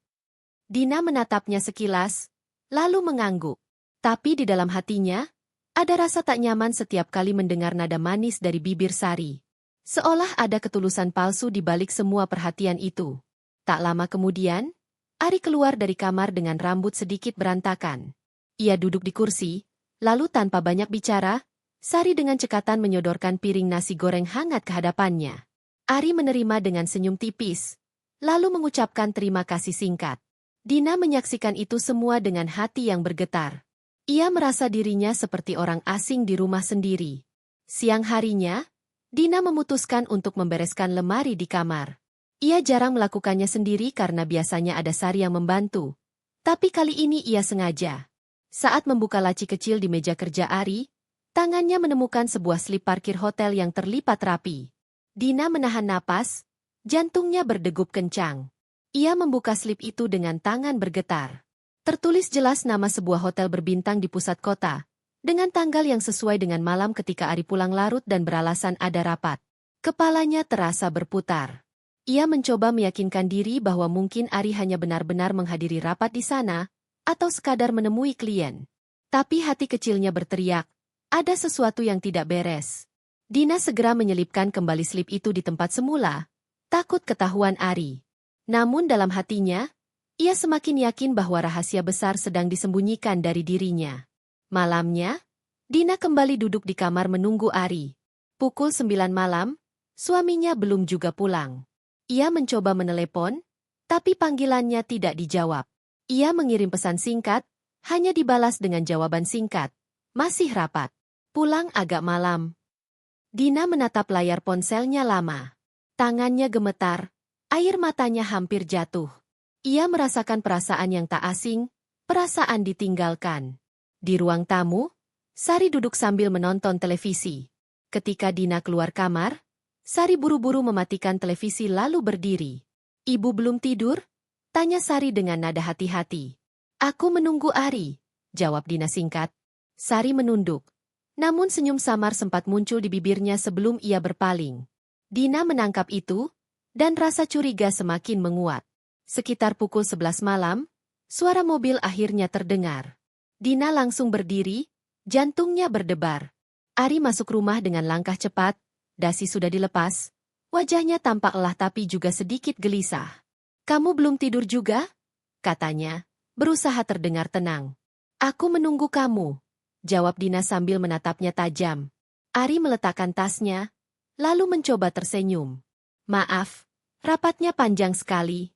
Dina menatapnya sekilas, lalu mengangguk. Tapi di dalam hatinya, ada rasa tak nyaman setiap kali mendengar nada manis dari bibir Sari. Seolah ada ketulusan palsu di balik semua perhatian itu. Tak lama kemudian, Ari keluar dari kamar dengan rambut sedikit berantakan. Ia duduk di kursi, lalu tanpa banyak bicara, Sari dengan cekatan menyodorkan piring nasi goreng hangat ke hadapannya. Ari menerima dengan senyum tipis, lalu mengucapkan terima kasih singkat. Dina menyaksikan itu semua dengan hati yang bergetar. Ia merasa dirinya seperti orang asing di rumah sendiri. Siang harinya, Dina memutuskan untuk membereskan lemari di kamar. Ia jarang melakukannya sendiri karena biasanya ada Sari yang membantu. Tapi kali ini ia sengaja. Saat membuka laci kecil di meja kerja Ari, tangannya menemukan sebuah slip parkir hotel yang terlipat rapi. Dina menahan napas, jantungnya berdegup kencang. Ia membuka slip itu dengan tangan bergetar. Tertulis jelas nama sebuah hotel berbintang di pusat kota, dengan tanggal yang sesuai dengan malam ketika Ari pulang larut dan beralasan ada rapat. Kepalanya terasa berputar. Ia mencoba meyakinkan diri bahwa mungkin Ari hanya benar-benar menghadiri rapat di sana, atau sekadar menemui klien. Tapi hati kecilnya berteriak, ada sesuatu yang tidak beres. Dina segera menyelipkan kembali slip itu di tempat semula, takut ketahuan Ari. Namun dalam hatinya, ia semakin yakin bahwa rahasia besar sedang disembunyikan dari dirinya. Malamnya, Dina kembali duduk di kamar menunggu Ari. Pukul 9 malam, suaminya belum juga pulang. Ia mencoba menelepon, tapi panggilannya tidak dijawab. Ia mengirim pesan singkat, hanya dibalas dengan jawaban singkat. Masih rapat. Pulang agak malam. Dina menatap layar ponselnya lama. Tangannya gemetar, air matanya hampir jatuh. Ia merasakan perasaan yang tak asing, perasaan ditinggalkan. Di ruang tamu, Sari duduk sambil menonton televisi. Ketika Dina keluar kamar, Sari buru-buru mematikan televisi lalu berdiri. "Ibu belum tidur?" tanya Sari dengan nada hati-hati. "Aku menunggu Ari," jawab Dina singkat. Sari menunduk. Namun senyum samar sempat muncul di bibirnya sebelum ia berpaling. Dina menangkap itu, dan rasa curiga semakin menguat. Sekitar pukul 11 malam, suara mobil akhirnya terdengar. Dina langsung berdiri, jantungnya berdebar. Ari masuk rumah dengan langkah cepat, dasi sudah dilepas, wajahnya tampak lelah tapi juga sedikit gelisah. "Kamu belum tidur juga?" katanya, berusaha terdengar tenang. "Aku menunggu kamu," jawab Dina sambil menatapnya tajam. Ari meletakkan tasnya, lalu mencoba tersenyum. "Maaf, rapatnya panjang sekali."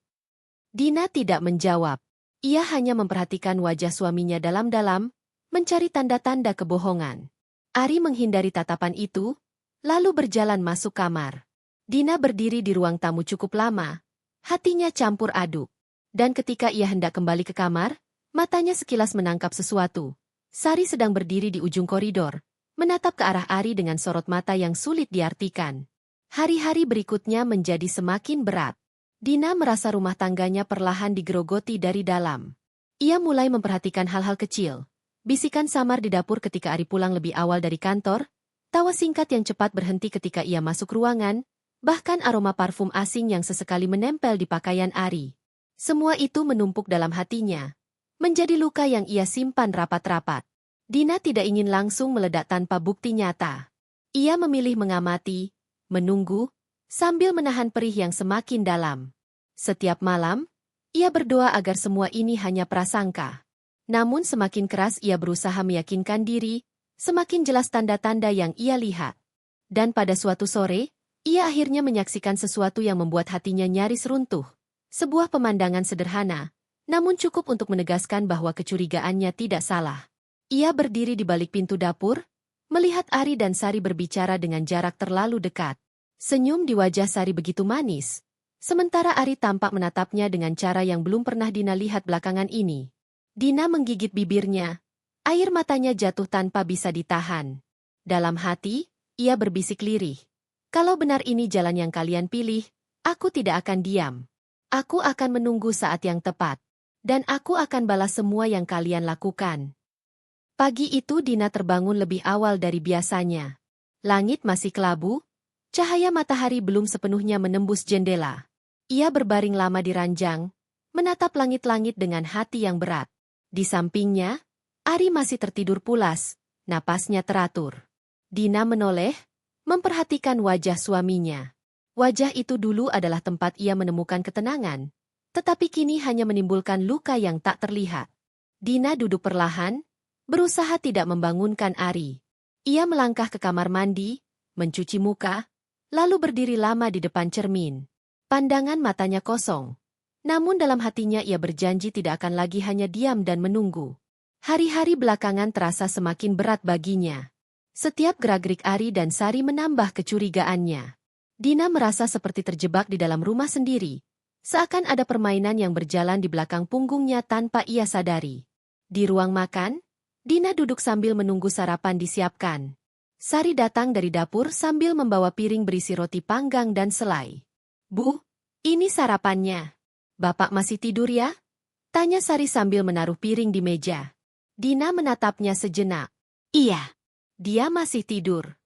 Dina tidak menjawab. Ia hanya memperhatikan wajah suaminya dalam-dalam, mencari tanda-tanda kebohongan. Ari menghindari tatapan itu, lalu berjalan masuk kamar. Dina berdiri di ruang tamu cukup lama, hatinya campur aduk. Dan ketika ia hendak kembali ke kamar, matanya sekilas menangkap sesuatu. Sari sedang berdiri di ujung koridor, menatap ke arah Ari dengan sorot mata yang sulit diartikan. Hari-hari berikutnya menjadi semakin berat. Dina merasa rumah tangganya perlahan digerogoti dari dalam. Ia mulai memperhatikan hal-hal kecil. Bisikan samar di dapur ketika Ari pulang lebih awal dari kantor, tawa singkat yang cepat berhenti ketika ia masuk ruangan, bahkan aroma parfum asing yang sesekali menempel di pakaian Ari. Semua itu menumpuk dalam hatinya, menjadi luka yang ia simpan rapat-rapat. Dina tidak ingin langsung meledak tanpa bukti nyata. Ia memilih mengamati, menunggu, sambil menahan perih yang semakin dalam. Setiap malam, ia berdoa agar semua ini hanya prasangka. Namun semakin keras ia berusaha meyakinkan diri, semakin jelas tanda-tanda yang ia lihat. Dan pada suatu sore, ia akhirnya menyaksikan sesuatu yang membuat hatinya nyaris runtuh. Sebuah pemandangan sederhana, namun cukup untuk menegaskan bahwa kecurigaannya tidak salah. Ia berdiri di balik pintu dapur, melihat Ari dan Sari berbicara dengan jarak terlalu dekat. Senyum di wajah Sari begitu manis, sementara Ari tampak menatapnya dengan cara yang belum pernah Dina lihat belakangan ini. Dina menggigit bibirnya, air matanya jatuh tanpa bisa ditahan. Dalam hati, ia berbisik lirih. Kalau benar ini jalan yang kalian pilih, aku tidak akan diam. Aku akan menunggu saat yang tepat. Dan aku akan balas semua yang kalian lakukan. Pagi itu Dina terbangun lebih awal dari biasanya. Langit masih kelabu, cahaya matahari belum sepenuhnya menembus jendela. Ia berbaring lama di ranjang, menatap langit-langit dengan hati yang berat. Di sampingnya, Ari masih tertidur pulas, napasnya teratur. Dina menoleh, memperhatikan wajah suaminya. Wajah itu dulu adalah tempat ia menemukan ketenangan, tetapi kini hanya menimbulkan luka yang tak terlihat. Dina duduk perlahan, berusaha tidak membangunkan Ari. Ia melangkah ke kamar mandi, mencuci muka, lalu berdiri lama di depan cermin. Pandangan matanya kosong. Namun dalam hatinya ia berjanji tidak akan lagi hanya diam dan menunggu. Hari-hari belakangan terasa semakin berat baginya. Setiap gerak-gerik Ari dan Sari menambah kecurigaannya. Dina merasa seperti terjebak di dalam rumah sendiri. Seakan ada permainan yang berjalan di belakang punggungnya tanpa ia sadari. Di ruang makan, Dina duduk sambil menunggu sarapan disiapkan. Sari datang dari dapur sambil membawa piring berisi roti panggang dan selai. "Bu, ini sarapannya. Bapak masih tidur ya?" tanya Sari sambil menaruh piring di meja. Dina menatapnya sejenak. "Iya, dia masih tidur."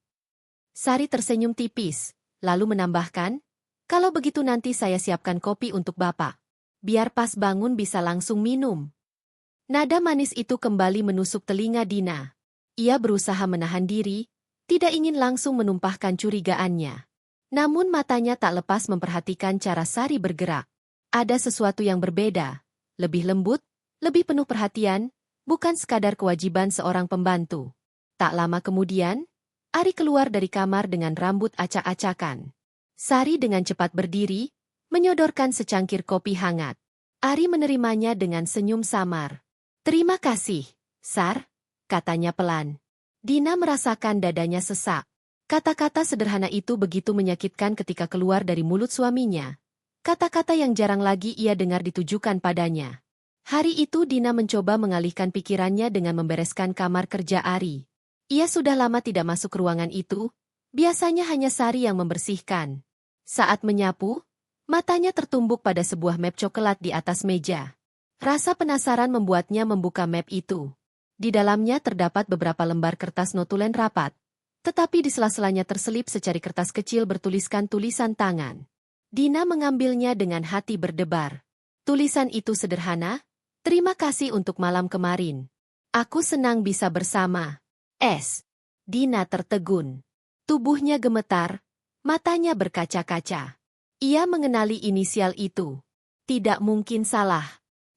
Sari tersenyum tipis, lalu menambahkan, "Kalau begitu nanti saya siapkan kopi untuk Bapak. Biar pas bangun bisa langsung minum." Nada manis itu kembali menusuk telinga Dina. Ia berusaha menahan diri, tidak ingin langsung menumpahkan curigaannya. Namun matanya tak lepas memperhatikan cara Sari bergerak. Ada sesuatu yang berbeda, lebih lembut, lebih penuh perhatian, bukan sekadar kewajiban seorang pembantu. Tak lama kemudian, Ari keluar dari kamar dengan rambut acak-acakan. Sari dengan cepat berdiri, menyodorkan secangkir kopi hangat. Ari menerimanya dengan senyum samar. "Terima kasih, Sar," katanya pelan. Dina merasakan dadanya sesak. Kata-kata sederhana itu begitu menyakitkan ketika keluar dari mulut suaminya. Kata-kata yang jarang lagi ia dengar ditujukan padanya. Hari itu Dina mencoba mengalihkan pikirannya dengan membereskan kamar kerja Ari. Ia sudah lama tidak masuk ruangan itu, biasanya hanya Sari yang membersihkan. Saat menyapu, matanya tertumbuk pada sebuah map coklat di atas meja. Rasa penasaran membuatnya membuka map itu. Di dalamnya terdapat beberapa lembar kertas notulen rapat, tetapi di sela-selanya terselip secari kertas kecil bertuliskan tulisan tangan. Dina mengambilnya dengan hati berdebar. Tulisan itu sederhana, "Terima kasih untuk malam kemarin. Aku senang bisa bersama S." Dina tertegun. Tubuhnya gemetar, matanya berkaca-kaca. Ia mengenali inisial itu. Tidak mungkin salah.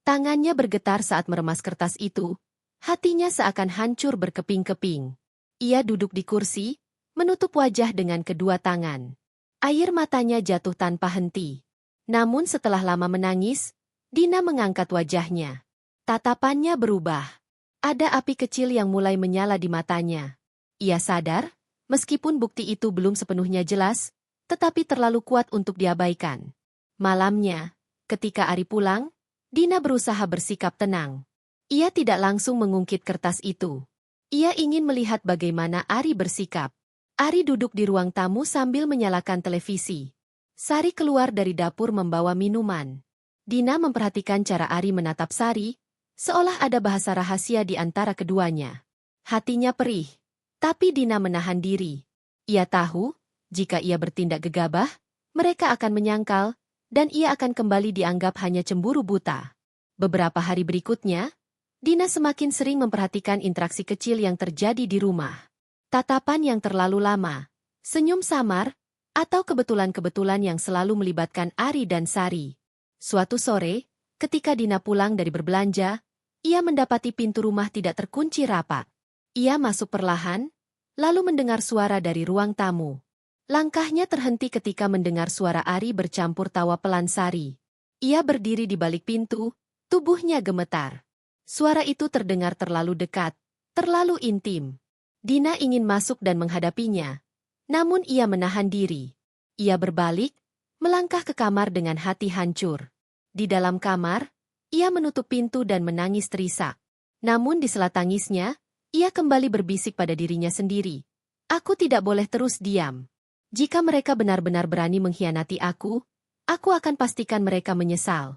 Tangannya bergetar saat meremas kertas itu. Hatinya seakan hancur berkeping-keping. Ia duduk di kursi, menutup wajah dengan kedua tangan. Air matanya jatuh tanpa henti. Namun setelah lama menangis, Dina mengangkat wajahnya. Tatapannya berubah. Ada api kecil yang mulai menyala di matanya. Ia sadar, meskipun bukti itu belum sepenuhnya jelas, tetapi terlalu kuat untuk diabaikan. Malamnya, ketika Ari pulang, Dina berusaha bersikap tenang. Ia tidak langsung mengungkit kertas itu. Ia ingin melihat bagaimana Ari bersikap. Ari duduk di ruang tamu sambil menyalakan televisi. Sari keluar dari dapur membawa minuman. Dina memperhatikan cara Ari menatap Sari, seolah ada bahasa rahasia di antara keduanya. Hatinya perih. Tapi Dina menahan diri. Ia tahu, jika ia bertindak gegabah, mereka akan menyangkal, dan ia akan kembali dianggap hanya cemburu buta. Beberapa hari berikutnya, Dina semakin sering memperhatikan interaksi kecil yang terjadi di rumah. Tatapan yang terlalu lama, senyum samar, atau kebetulan-kebetulan yang selalu melibatkan Ari dan Sari. Suatu sore, ketika Dina pulang dari berbelanja, ia mendapati pintu rumah tidak terkunci rapat. Ia masuk perlahan, lalu mendengar suara dari ruang tamu. Langkahnya terhenti ketika mendengar suara Ari bercampur tawa pelan Sari. Ia berdiri di balik pintu, tubuhnya gemetar. Suara itu terdengar terlalu dekat, terlalu intim. Dina ingin masuk dan menghadapinya, namun ia menahan diri. Ia berbalik, melangkah ke kamar dengan hati hancur. Di dalam kamar, ia menutup pintu dan menangis terisak. Namun di sela tangisnya, ia kembali berbisik pada dirinya sendiri. Aku tidak boleh terus diam. Jika mereka benar-benar berani mengkhianati aku akan pastikan mereka menyesal.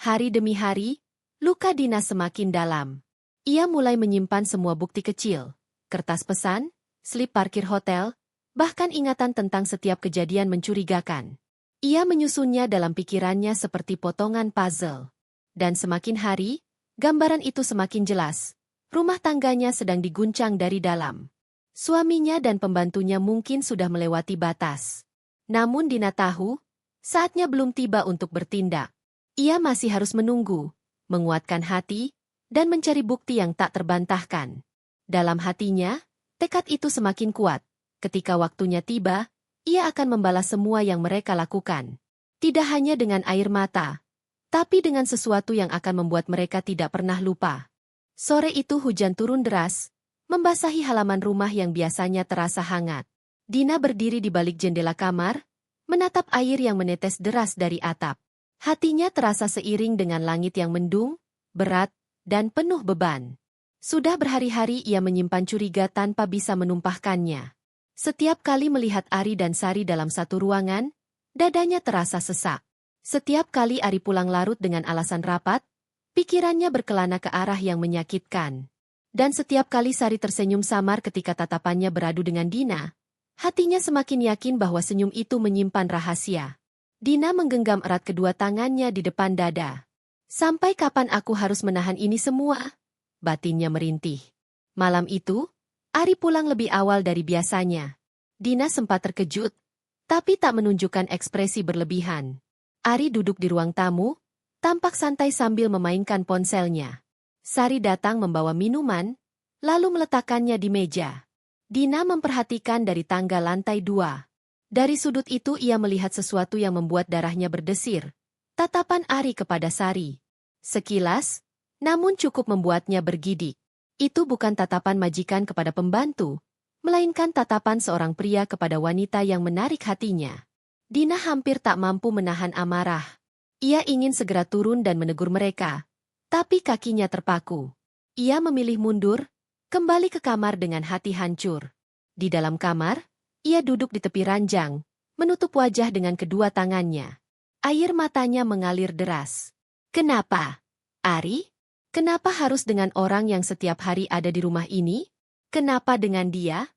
Hari demi hari, luka Dina semakin dalam. Ia mulai menyimpan semua bukti kecil, kertas pesan, slip parkir hotel, bahkan ingatan tentang setiap kejadian mencurigakan. Ia menyusunnya dalam pikirannya seperti potongan puzzle. Dan semakin hari, gambaran itu semakin jelas. Rumah tangganya sedang diguncang dari dalam. Suaminya dan pembantunya mungkin sudah melewati batas. Namun Dina tahu, saatnya belum tiba untuk bertindak. Ia masih harus menunggu, menguatkan hati, dan mencari bukti yang tak terbantahkan. Dalam hatinya, tekad itu semakin kuat. Ketika waktunya tiba, ia akan membalas semua yang mereka lakukan. Tidak hanya dengan air mata, tapi dengan sesuatu yang akan membuat mereka tidak pernah lupa. Sore itu hujan turun deras, membasahi halaman rumah yang biasanya terasa hangat. Dina berdiri di balik jendela kamar, menatap air yang menetes deras dari atap. Hatinya terasa seiring dengan langit yang mendung, berat, dan penuh beban. Sudah berhari-hari ia menyimpan curiga tanpa bisa menumpahkannya. Setiap kali melihat Ari dan Sari dalam satu ruangan, dadanya terasa sesak. Setiap kali Ari pulang larut dengan alasan rapat, pikirannya berkelana ke arah yang menyakitkan. Dan setiap kali Sari tersenyum samar ketika tatapannya beradu dengan Dina, hatinya semakin yakin bahwa senyum itu menyimpan rahasia. Dina menggenggam erat kedua tangannya di depan dada. Sampai kapan aku harus menahan ini semua? Batinnya merintih. Malam itu, Ari pulang lebih awal dari biasanya. Dina sempat terkejut, tapi tak menunjukkan ekspresi berlebihan. Ari duduk di ruang tamu, tampak santai sambil memainkan ponselnya. Sari datang membawa minuman, lalu meletakkannya di meja. Dina memperhatikan dari tangga lantai 2. Dari sudut itu ia melihat sesuatu yang membuat darahnya berdesir. Tatapan Ari kepada Sari. Sekilas, namun cukup membuatnya bergidik. Itu bukan tatapan majikan kepada pembantu, melainkan tatapan seorang pria kepada wanita yang menarik hatinya. Dina hampir tak mampu menahan amarah. Ia ingin segera turun dan menegur mereka, tapi kakinya terpaku. Ia memilih mundur, kembali ke kamar dengan hati hancur. Di dalam kamar, ia duduk di tepi ranjang, menutup wajah dengan kedua tangannya. Air matanya mengalir deras. Kenapa? Ari? Kenapa harus dengan orang yang setiap hari ada di rumah ini? Kenapa dengan dia?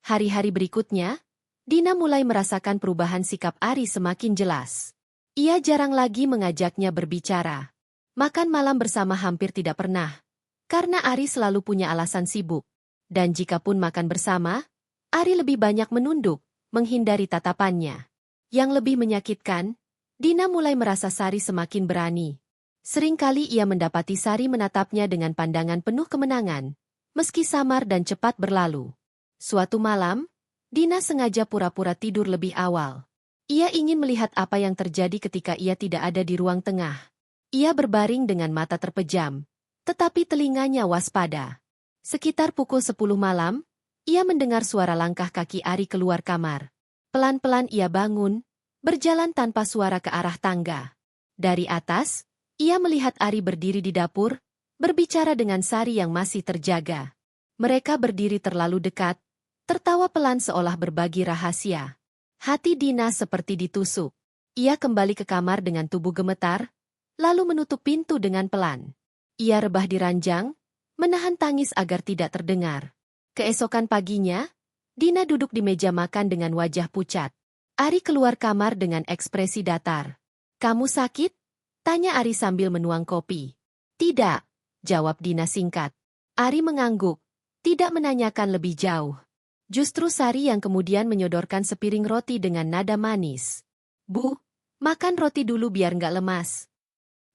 Hari-hari berikutnya, Dina mulai merasakan perubahan sikap Ari semakin jelas. Ia jarang lagi mengajaknya berbicara. Makan malam bersama hampir tidak pernah, karena Ari selalu punya alasan sibuk. Dan jikapun makan bersama, Ari lebih banyak menunduk, menghindari tatapannya. Yang lebih menyakitkan, Dina mulai merasa Sari semakin berani. Seringkali ia mendapati Sari menatapnya dengan pandangan penuh kemenangan, meski samar dan cepat berlalu. Suatu malam, Dina sengaja pura-pura tidur lebih awal. Ia ingin melihat apa yang terjadi ketika ia tidak ada di ruang tengah. Ia berbaring dengan mata terpejam, tetapi telinganya waspada. Sekitar pukul 10 malam, ia mendengar suara langkah kaki Ari keluar kamar. Pelan-pelan ia bangun, berjalan tanpa suara ke arah tangga. Dari atas, ia melihat Ari berdiri di dapur, berbicara dengan Sari yang masih terjaga. Mereka berdiri terlalu dekat, tertawa pelan seolah berbagi rahasia. Hati Dina seperti ditusuk. Ia kembali ke kamar dengan tubuh gemetar, lalu menutup pintu dengan pelan. Ia rebah di ranjang, menahan tangis agar tidak terdengar. Keesokan paginya, Dina duduk di meja makan dengan wajah pucat. Ari keluar kamar dengan ekspresi datar. "Kamu sakit?" tanya Ari sambil menuang kopi. "Tidak," jawab Dina singkat. Ari mengangguk, tidak menanyakan lebih jauh. Justru Sari yang kemudian menyodorkan sepiring roti dengan nada manis. "Bu, makan roti dulu biar nggak lemas."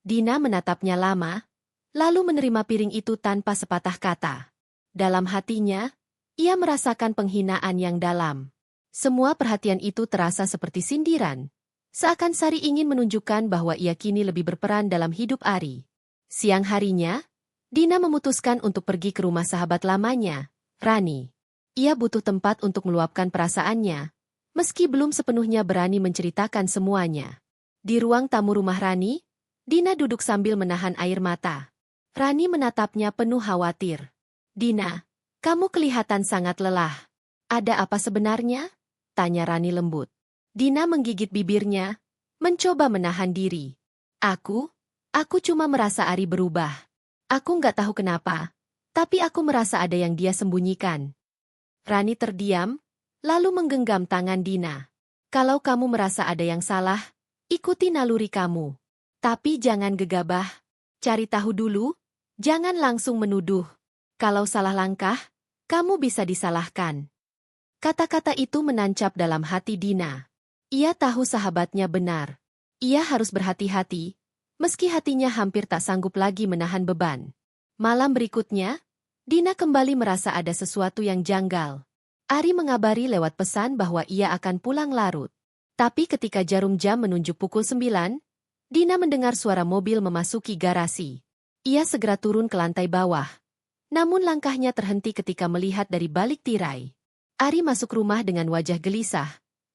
Dina menatapnya lama, lalu menerima piring itu tanpa sepatah kata. Dalam hatinya, ia merasakan penghinaan yang dalam. Semua perhatian itu terasa seperti sindiran, Seakan Sari ingin menunjukkan bahwa ia kini lebih berperan dalam hidup Ari. Siang harinya, Dina memutuskan untuk pergi ke rumah sahabat lamanya, Rani. Ia butuh tempat untuk meluapkan perasaannya, meski belum sepenuhnya berani menceritakan semuanya. Di ruang tamu rumah Rani, Dina duduk sambil menahan air mata. Rani menatapnya penuh khawatir. "Dina, kamu kelihatan sangat lelah. Ada apa sebenarnya?" tanya Rani lembut. Dina menggigit bibirnya, mencoba menahan diri. Aku cuma merasa Ari berubah. Aku nggak tahu kenapa, tapi aku merasa ada yang dia sembunyikan." Rani terdiam, lalu menggenggam tangan Dina. "Kalau kamu merasa ada yang salah, ikuti naluri kamu. Tapi jangan gegabah. Cari tahu dulu, jangan langsung menuduh. Kalau salah langkah, kamu bisa disalahkan." Kata-kata itu menancap dalam hati Dina. Ia tahu sahabatnya benar. Ia harus berhati-hati, meski hatinya hampir tak sanggup lagi menahan beban. Malam berikutnya, Dina kembali merasa ada sesuatu yang janggal. Ari mengabari lewat pesan bahwa ia akan pulang larut. Tapi ketika jarum jam menunjuk pukul 9, Dina mendengar suara mobil memasuki garasi. Ia segera turun ke lantai bawah. Namun langkahnya terhenti ketika melihat dari balik tirai. Ari masuk rumah dengan wajah gelisah,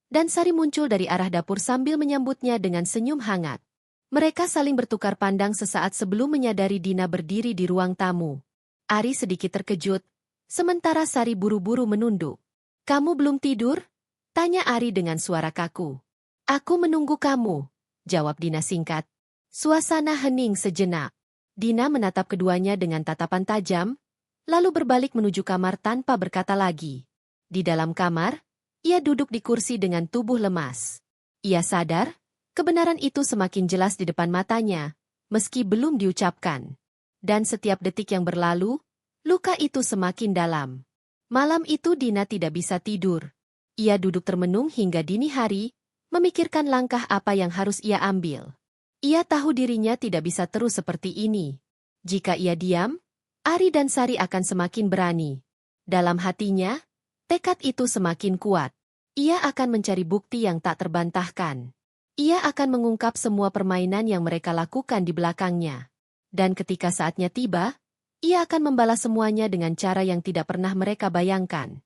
dan Sari muncul dari arah dapur sambil menyambutnya dengan senyum hangat. Mereka saling bertukar pandang sesaat sebelum menyadari Dina berdiri di ruang tamu. Ari sedikit terkejut, sementara Sari buru-buru menunduk. "Kamu belum tidur?" tanya Ari dengan suara kaku. "Aku menunggu kamu," jawab Dina singkat. Suasana hening sejenak. Dina menatap keduanya dengan tatapan tajam, lalu berbalik menuju kamar tanpa berkata lagi. Di dalam kamar, ia duduk di kursi dengan tubuh lemas. Ia sadar, kebenaran itu semakin jelas di depan matanya, meski belum diucapkan. Dan setiap detik yang berlalu, luka itu semakin dalam. Malam itu Dina tidak bisa tidur. Ia duduk termenung hingga dini hari, memikirkan langkah apa yang harus ia ambil. Ia tahu dirinya tidak bisa terus seperti ini. Jika ia diam, Ari dan Sari akan semakin berani. Dalam hatinya, tekad itu semakin kuat. Ia akan mencari bukti yang tak terbantahkan. Ia akan mengungkap semua permainan yang mereka lakukan di belakangnya. Dan ketika saatnya tiba, ia akan membalas semuanya dengan cara yang tidak pernah mereka bayangkan.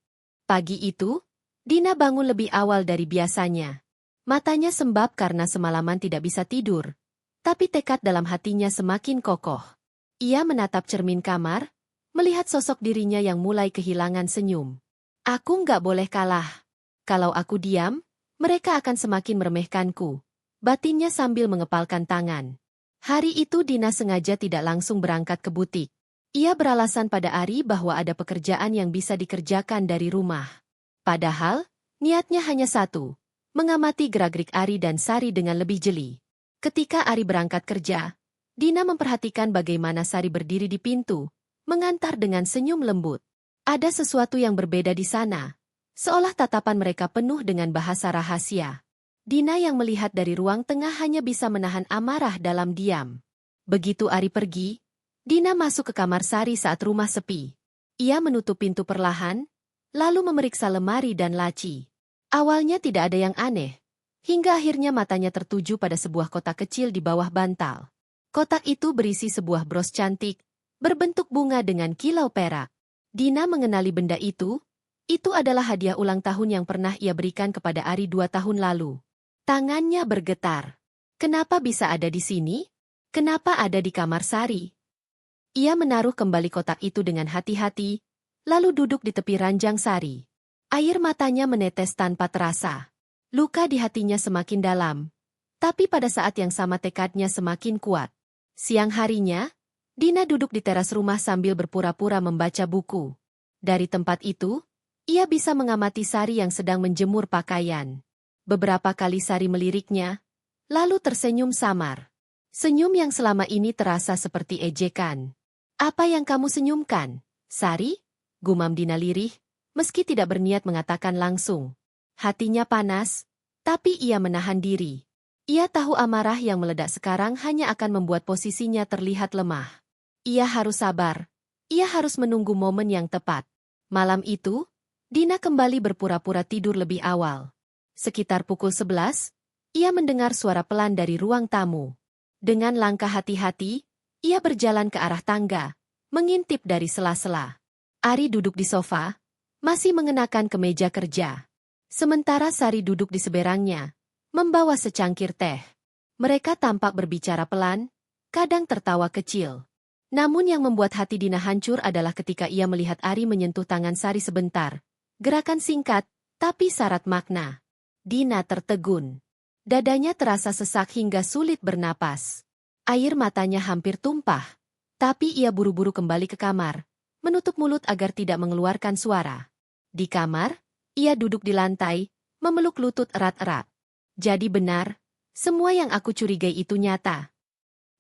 Pagi itu, Dina bangun lebih awal dari biasanya. Matanya sembab karena semalaman tidak bisa tidur, tapi tekad dalam hatinya semakin kokoh. Ia menatap cermin kamar, melihat sosok dirinya yang mulai kehilangan senyum. "Aku nggak boleh kalah. Kalau aku diam, mereka akan semakin meremehkanku," batinnya sambil mengepalkan tangan. Hari itu Dina sengaja tidak langsung berangkat ke butik. Ia beralasan pada Ari bahwa ada pekerjaan yang bisa dikerjakan dari rumah. Padahal, niatnya hanya satu, mengamati gerak-gerik Ari dan Sari dengan lebih jeli. Ketika Ari berangkat kerja, Dina memperhatikan bagaimana Sari berdiri di pintu, mengantar dengan senyum lembut. Ada sesuatu yang berbeda di sana, seolah tatapan mereka penuh dengan bahasa rahasia. Dina yang melihat dari ruang tengah hanya bisa menahan amarah dalam diam. Begitu Ari pergi, Dina masuk ke kamar Sari saat rumah sepi. Ia menutup pintu perlahan, lalu memeriksa lemari dan laci. Awalnya tidak ada yang aneh, hingga akhirnya matanya tertuju pada sebuah kotak kecil di bawah bantal. Kotak itu berisi sebuah bros cantik, berbentuk bunga dengan kilau perak. Dina mengenali benda itu adalah hadiah ulang tahun yang pernah ia berikan kepada Ari 2 tahun lalu. Tangannya bergetar. Kenapa bisa ada di sini? Kenapa ada di kamar Sari? Ia menaruh kembali kotak itu dengan hati-hati, lalu duduk di tepi ranjang Sari. Air matanya menetes tanpa terasa. Luka di hatinya semakin dalam, tapi pada saat yang sama tekadnya semakin kuat. Siang harinya, Dina duduk di teras rumah sambil berpura-pura membaca buku. Dari tempat itu, ia bisa mengamati Sari yang sedang menjemur pakaian. Beberapa kali Sari meliriknya, lalu tersenyum samar. Senyum yang selama ini terasa seperti ejekan. "Apa yang kamu senyumkan, Sari?" gumam Dina lirih, meski tidak berniat mengatakan langsung. Hatinya panas, tapi ia menahan diri. Ia tahu amarah yang meledak sekarang hanya akan membuat posisinya terlihat lemah. Ia harus sabar. Ia harus menunggu momen yang tepat. Malam itu, Dina kembali berpura-pura tidur lebih awal. Sekitar pukul 11, ia mendengar suara pelan dari ruang tamu. Dengan langkah hati-hati, ia berjalan ke arah tangga, mengintip dari sela-sela. Ari duduk di sofa, masih mengenakan kemeja kerja. Sementara Sari duduk di seberangnya, membawa secangkir teh. Mereka tampak berbicara pelan, kadang tertawa kecil. Namun yang membuat hati Dina hancur adalah ketika ia melihat Ari menyentuh tangan Sari sebentar. Gerakan singkat, tapi syarat makna. Dina tertegun. Dadanya terasa sesak hingga sulit bernapas. Air matanya hampir tumpah. Tapi ia buru-buru kembali ke kamar, menutup mulut agar tidak mengeluarkan suara. Di kamar, ia duduk di lantai, memeluk lutut erat-erat. Jadi benar, semua yang aku curigai itu nyata.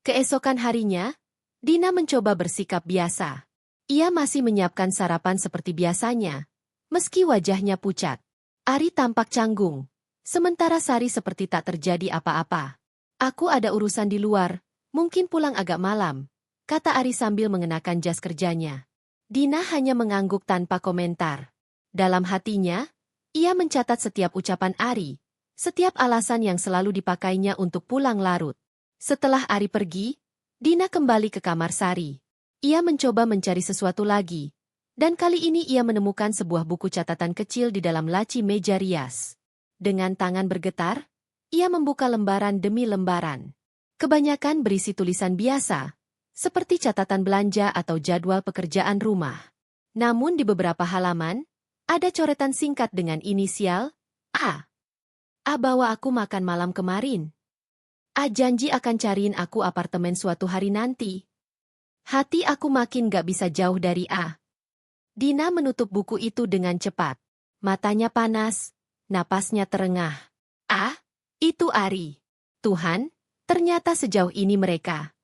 Keesokan harinya, Dina mencoba bersikap biasa. Ia masih menyiapkan sarapan seperti biasanya, meski wajahnya pucat. Ari tampak canggung, sementara Sari seperti tak terjadi apa-apa. Aku ada urusan di luar, mungkin pulang agak malam, kata Ari sambil mengenakan jas kerjanya. Dina hanya mengangguk tanpa komentar. Dalam hatinya, ia mencatat setiap ucapan Ari, setiap alasan yang selalu dipakainya untuk pulang larut. Setelah Ari pergi, Dina kembali ke kamar Sari. Ia mencoba mencari sesuatu lagi, dan kali ini ia menemukan sebuah buku catatan kecil di dalam laci meja rias. Dengan tangan bergetar, ia membuka lembaran demi lembaran. Kebanyakan berisi tulisan biasa, seperti catatan belanja atau jadwal pekerjaan rumah. Namun di beberapa halaman, ada coretan singkat dengan inisial A. A bawa aku makan malam kemarin. A janji akan cariin aku apartemen suatu hari nanti. Hati aku makin gak bisa jauh dari A. Dina menutup buku itu dengan cepat. Matanya panas, napasnya terengah. A, itu Ari. Tuhan, ternyata sejauh ini mereka.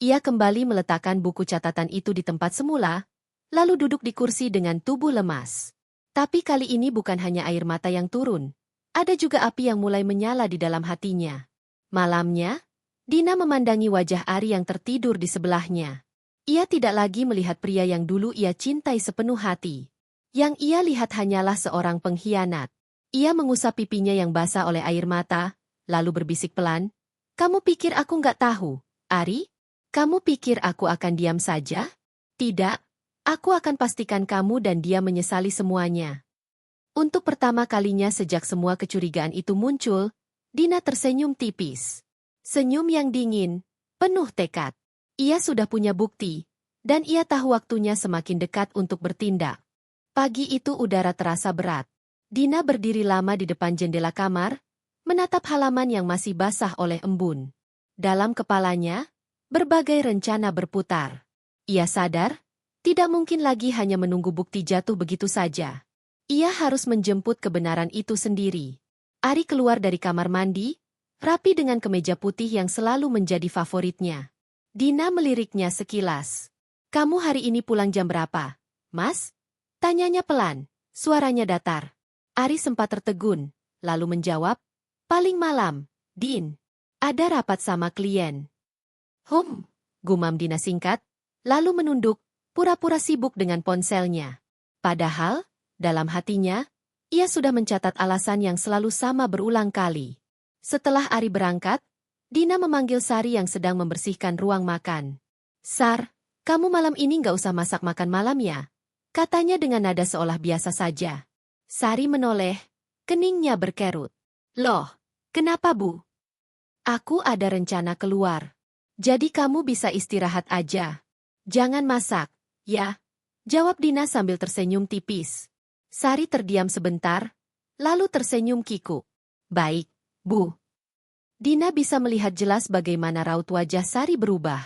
Ia kembali meletakkan buku catatan itu di tempat semula, lalu duduk di kursi dengan tubuh lemas. Tapi kali ini bukan hanya air mata yang turun, ada juga api yang mulai menyala di dalam hatinya. Malamnya, Dina memandangi wajah Ari yang tertidur di sebelahnya. Ia tidak lagi melihat pria yang dulu ia cintai sepenuh hati. Yang ia lihat hanyalah seorang pengkhianat. Ia mengusap pipinya yang basah oleh air mata, lalu berbisik pelan, "Kamu pikir aku nggak tahu, Ari? Kamu pikir aku akan diam saja? Tidak, aku akan pastikan kamu dan dia menyesali semuanya." Untuk pertama kalinya sejak semua kecurigaan itu muncul, Dina tersenyum tipis. Senyum yang dingin, penuh tekad. Ia sudah punya bukti, dan ia tahu waktunya semakin dekat untuk bertindak. Pagi itu udara terasa berat. Dina berdiri lama di depan jendela kamar, menatap halaman yang masih basah oleh embun. Dalam kepalanya, berbagai rencana berputar. Ia sadar, tidak mungkin lagi hanya menunggu bukti jatuh begitu saja. Ia harus menjemput kebenaran itu sendiri. Ari keluar dari kamar mandi, rapi dengan kemeja putih yang selalu menjadi favoritnya. Dina meliriknya sekilas. "Kamu hari ini pulang jam berapa, Mas?" Tanyanya pelan, suaranya datar. Ari sempat tertegun, lalu menjawab, "Paling malam, Din. Ada rapat sama klien." Gumam Dina singkat, lalu menunduk, pura-pura sibuk dengan ponselnya. Padahal, dalam hatinya, ia sudah mencatat alasan yang selalu sama berulang kali. Setelah Ari berangkat, Dina memanggil Sari yang sedang membersihkan ruang makan. "Sar, kamu malam ini nggak usah masak makan malam ya?" Katanya dengan nada seolah biasa saja. Sari menoleh, keningnya berkerut. "Loh, kenapa Bu? Aku ada rencana keluar. Jadi kamu bisa istirahat aja. Jangan masak, ya?" Jawab Dina sambil tersenyum tipis. Sari terdiam sebentar, lalu tersenyum kikuk. "Baik, Bu." Dina bisa melihat jelas bagaimana raut wajah Sari berubah.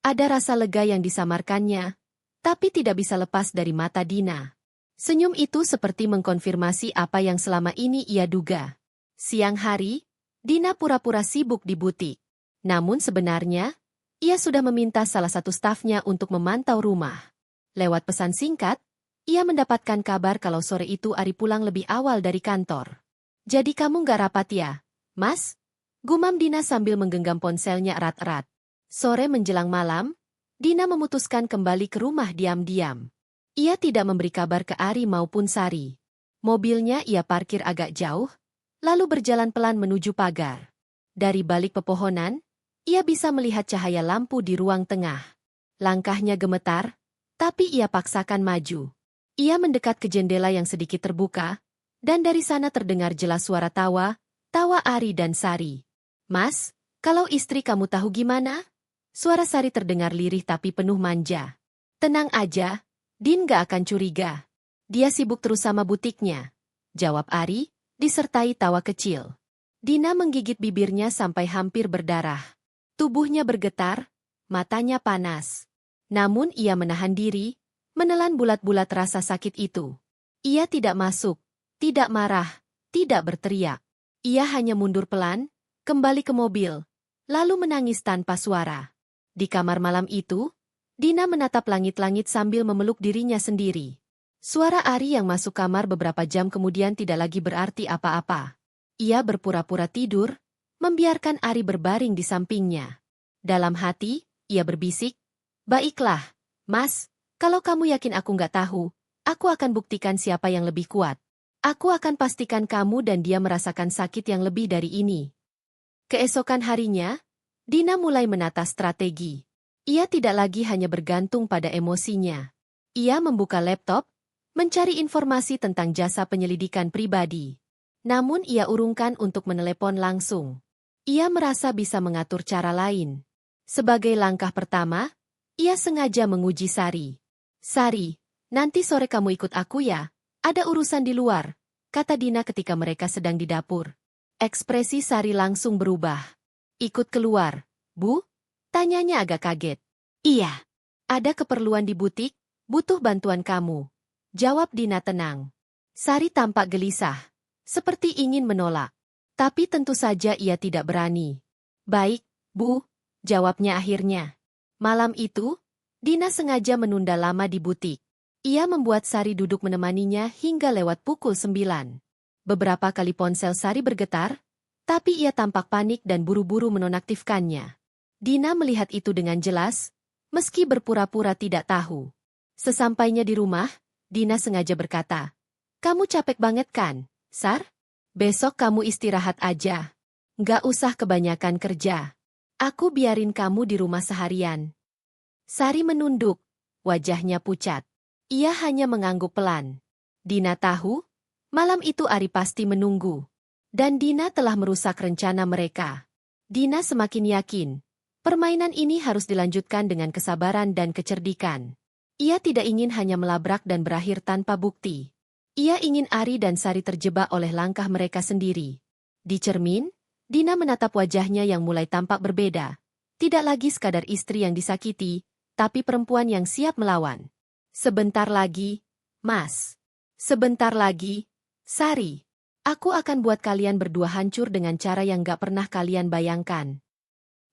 Ada rasa lega yang disamarkannya, tapi tidak bisa lepas dari mata Dina. Senyum itu seperti mengkonfirmasi apa yang selama ini ia duga. Siang hari, Dina pura-pura sibuk di butik. Namun sebenarnya, ia sudah meminta salah satu stafnya untuk memantau rumah. Lewat pesan singkat, ia mendapatkan kabar kalau sore itu Ari pulang lebih awal dari kantor. "Jadi kamu nggak rapat ya, Mas?" Gumam Dina sambil menggenggam ponselnya erat-erat. Sore menjelang malam, Dina memutuskan kembali ke rumah diam-diam. Ia tidak memberi kabar ke Ari maupun Sari. Mobilnya ia parkir agak jauh, lalu berjalan pelan menuju pagar. Dari balik pepohonan, ia bisa melihat cahaya lampu di ruang tengah. Langkahnya gemetar, tapi ia paksakan maju. Ia mendekat ke jendela yang sedikit terbuka, dan dari sana terdengar jelas suara tawa Ari dan Sari. "Mas, kalau istri kamu tahu gimana?" Suara Sari terdengar lirih tapi penuh manja. "Tenang aja, Din gak akan curiga. Dia sibuk terus sama butiknya," jawab Ari, disertai tawa kecil. Dina menggigit bibirnya sampai hampir berdarah. Tubuhnya bergetar, matanya panas. Namun ia menahan diri, menelan bulat-bulat rasa sakit itu. Ia tidak masuk, tidak marah, tidak berteriak. Ia hanya mundur pelan, kembali ke mobil, lalu menangis tanpa suara. Di kamar malam itu, Dina menatap langit-langit sambil memeluk dirinya sendiri. Suara Ari yang masuk kamar beberapa jam kemudian tidak lagi berarti apa-apa. Ia berpura-pura tidur, membiarkan Ari berbaring di sampingnya. Dalam hati, ia berbisik, "Baiklah, Mas, kalau kamu yakin aku nggak tahu, aku akan buktikan siapa yang lebih kuat. Aku akan pastikan kamu dan dia merasakan sakit yang lebih dari ini." Keesokan harinya, Dina mulai menata strategi. Ia tidak lagi hanya bergantung pada emosinya. Ia membuka laptop, mencari informasi tentang jasa penyelidikan pribadi. Namun ia urungkan untuk menelepon langsung. Ia merasa bisa mengatur cara lain. Sebagai langkah pertama, ia sengaja menguji Sari. "Sari, nanti sore kamu ikut aku ya, ada urusan di luar," kata Dina ketika mereka sedang di dapur. Ekspresi Sari langsung berubah. "Ikut keluar, Bu?" tanyanya agak kaget. "Iya, ada keperluan di butik, butuh bantuan kamu," jawab Dina tenang. Sari tampak gelisah, seperti ingin menolak. Tapi tentu saja ia tidak berani. "Baik, Bu," jawabnya akhirnya. Malam itu, Dina sengaja menunda lama di butik. Ia membuat Sari duduk menemaninya hingga lewat pukul 9. Beberapa kali ponsel Sari bergetar, tapi ia tampak panik dan buru-buru menonaktifkannya. Dina melihat itu dengan jelas, meski berpura-pura tidak tahu. Sesampainya di rumah, Dina sengaja berkata, "Kamu capek banget kan, Sar? Besok kamu istirahat aja. Nggak usah kebanyakan kerja. Aku biarin kamu di rumah seharian." Sari menunduk, wajahnya pucat. Ia hanya mengangguk pelan. Dina tahu, malam itu Ari pasti menunggu. Dan Dina telah merusak rencana mereka. Dina semakin yakin, permainan ini harus dilanjutkan dengan kesabaran dan kecerdikan. Ia tidak ingin hanya melabrak dan berakhir tanpa bukti. Ia ingin Ari dan Sari terjebak oleh langkah mereka sendiri. Di cermin, Dina menatap wajahnya yang mulai tampak berbeda. Tidak lagi sekadar istri yang disakiti, tapi perempuan yang siap melawan. "Sebentar lagi, Mas. Sebentar lagi, Sari. Aku akan buat kalian berdua hancur dengan cara yang gak pernah kalian bayangkan."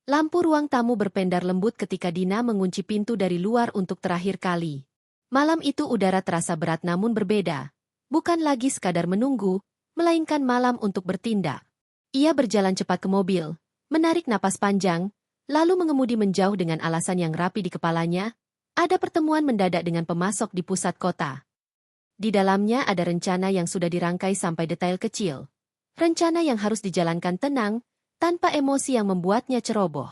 Lampu ruang tamu berpendar lembut ketika Dina mengunci pintu dari luar untuk terakhir kali. Malam itu udara terasa berat namun berbeda. Bukan lagi sekadar menunggu, melainkan malam untuk bertindak. Ia berjalan cepat ke mobil, menarik napas panjang, lalu mengemudi menjauh dengan alasan yang rapi di kepalanya. Ada pertemuan mendadak dengan pemasok di pusat kota. Di dalamnya ada rencana yang sudah dirangkai sampai detail kecil. Rencana yang harus dijalankan tenang, tanpa emosi yang membuatnya ceroboh.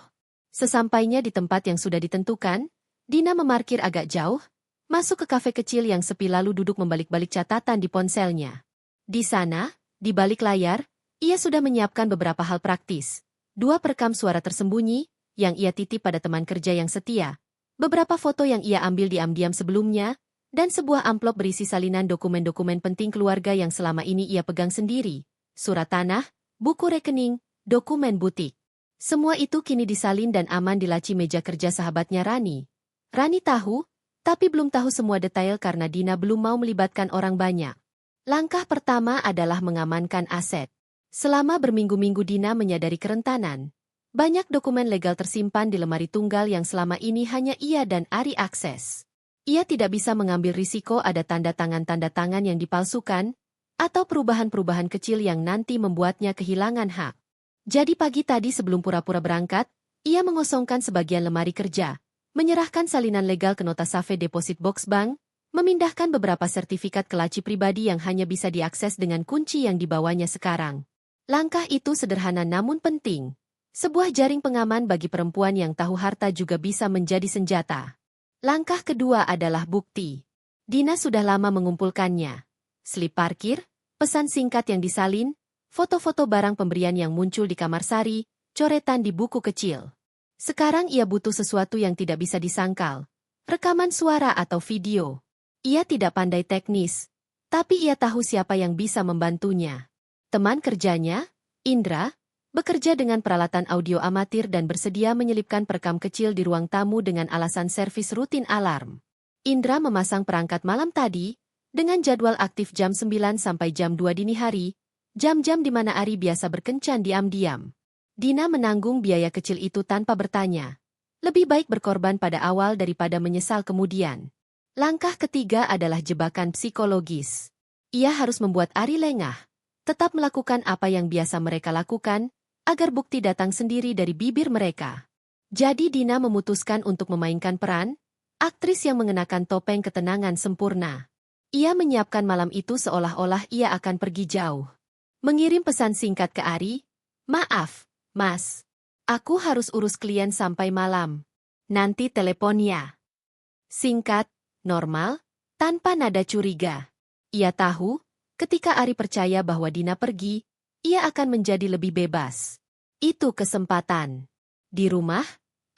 Sesampainya di tempat yang sudah ditentukan, Dina memarkir agak jauh, masuk ke kafe kecil yang sepi lalu duduk membalik-balik catatan di ponselnya. Di sana, di balik layar, ia sudah menyiapkan beberapa hal praktis. 2 perekam suara tersembunyi, yang ia titip pada teman kerja yang setia. Beberapa foto yang ia ambil diam-diam sebelumnya, dan sebuah amplop berisi salinan dokumen-dokumen penting keluarga yang selama ini ia pegang sendiri. Surat tanah, buku rekening, dokumen butik. Semua itu kini disalin dan aman di laci meja kerja sahabatnya Rani. Rani tahu, tapi belum tahu semua detail karena Dina belum mau melibatkan orang banyak. Langkah pertama adalah mengamankan aset. Selama berminggu-minggu Dina menyadari kerentanan. Banyak dokumen legal tersimpan di lemari tunggal yang selama ini hanya ia dan Ari akses. Ia tidak bisa mengambil risiko ada tanda tangan yang dipalsukan, atau perubahan-perubahan kecil yang nanti membuatnya kehilangan hak. Jadi pagi tadi sebelum pura-pura berangkat, ia mengosongkan sebagian lemari kerja, menyerahkan salinan legal ke nota Safe Deposit Box Bank, memindahkan beberapa sertifikat ke laci pribadi yang hanya bisa diakses dengan kunci yang dibawanya sekarang. Langkah itu sederhana namun penting. Sebuah jaring pengaman bagi perempuan yang tahu harta juga bisa menjadi senjata. Langkah kedua adalah bukti. Dina sudah lama mengumpulkannya. Slip parkir, pesan singkat yang disalin, foto-foto barang pemberian yang muncul di kamar Sari, coretan di buku kecil. Sekarang ia butuh sesuatu yang tidak bisa disangkal. Rekaman suara atau video. Ia tidak pandai teknis, tapi ia tahu siapa yang bisa membantunya. Teman kerjanya, Indra, bekerja dengan peralatan audio amatir dan bersedia menyelipkan perekam kecil di ruang tamu dengan alasan servis rutin alarm. Indra memasang perangkat malam tadi, dengan jadwal aktif jam 9 sampai jam 2 dini hari, jam-jam di mana Ari biasa berkencan diam-diam. Dina menanggung biaya kecil itu tanpa bertanya. Lebih baik berkorban pada awal daripada menyesal kemudian. Langkah ketiga adalah jebakan psikologis. Ia harus membuat Ari lengah, tetap melakukan apa yang biasa mereka lakukan, agar bukti datang sendiri dari bibir mereka. Jadi Dina memutuskan untuk memainkan peran, aktris yang mengenakan topeng ketenangan sempurna. Ia menyiapkan malam itu seolah-olah ia akan pergi jauh. Mengirim pesan singkat ke Ari, "Maaf, Mas. Aku harus urus klien sampai malam. Nanti telepon ya." Singkat, normal, tanpa nada curiga. Ia tahu, ketika Ari percaya bahwa Dina pergi, ia akan menjadi lebih bebas. Itu kesempatan. Di rumah,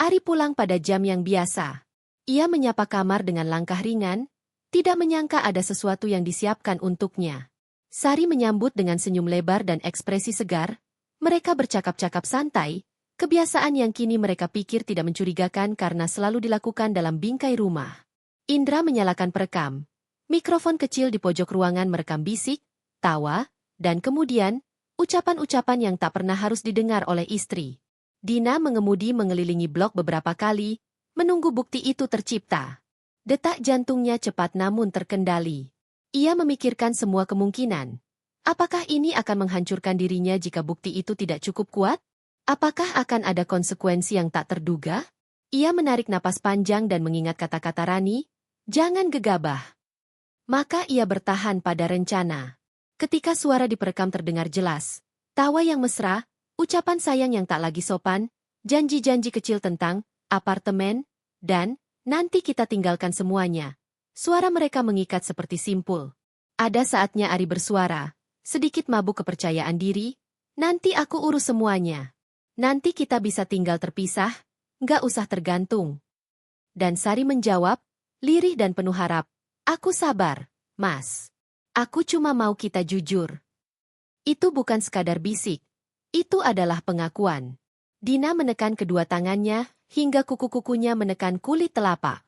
Ari pulang pada jam yang biasa. Ia menyapa kamar dengan langkah ringan, tidak menyangka ada sesuatu yang disiapkan untuknya. Sari menyambut dengan senyum lebar dan ekspresi segar. Mereka bercakap-cakap santai, kebiasaan yang kini mereka pikir tidak mencurigakan karena selalu dilakukan dalam bingkai rumah. Indra menyalakan perekam. Mikrofon kecil di pojok ruangan merekam bisik, tawa, dan kemudian, ucapan-ucapan yang tak pernah harus didengar oleh istri. Dina mengemudi mengelilingi blok beberapa kali, menunggu bukti itu tercipta. Detak jantungnya cepat namun terkendali. Ia memikirkan semua kemungkinan. Apakah ini akan menghancurkan dirinya jika bukti itu tidak cukup kuat? Apakah akan ada konsekuensi yang tak terduga? Ia menarik napas panjang dan mengingat kata-kata Rani, "Jangan gegabah." Maka ia bertahan pada rencana. Ketika suara di perekam terdengar jelas, tawa yang mesra, ucapan sayang yang tak lagi sopan, janji-janji kecil tentang apartemen, dan nanti kita tinggalkan semuanya. Suara mereka mengikat seperti simpul. Ada saatnya Ari bersuara, sedikit mabuk kepercayaan diri, "Nanti aku urus semuanya. Nanti kita bisa tinggal terpisah, nggak usah tergantung." Dan Sari menjawab, lirih dan penuh harap, "Aku sabar, Mas. Aku cuma mau kita jujur." Itu bukan sekadar bisik. Itu adalah pengakuan. Dina menekan kedua tangannya, hingga kuku-kukunya menekan kulit telapak.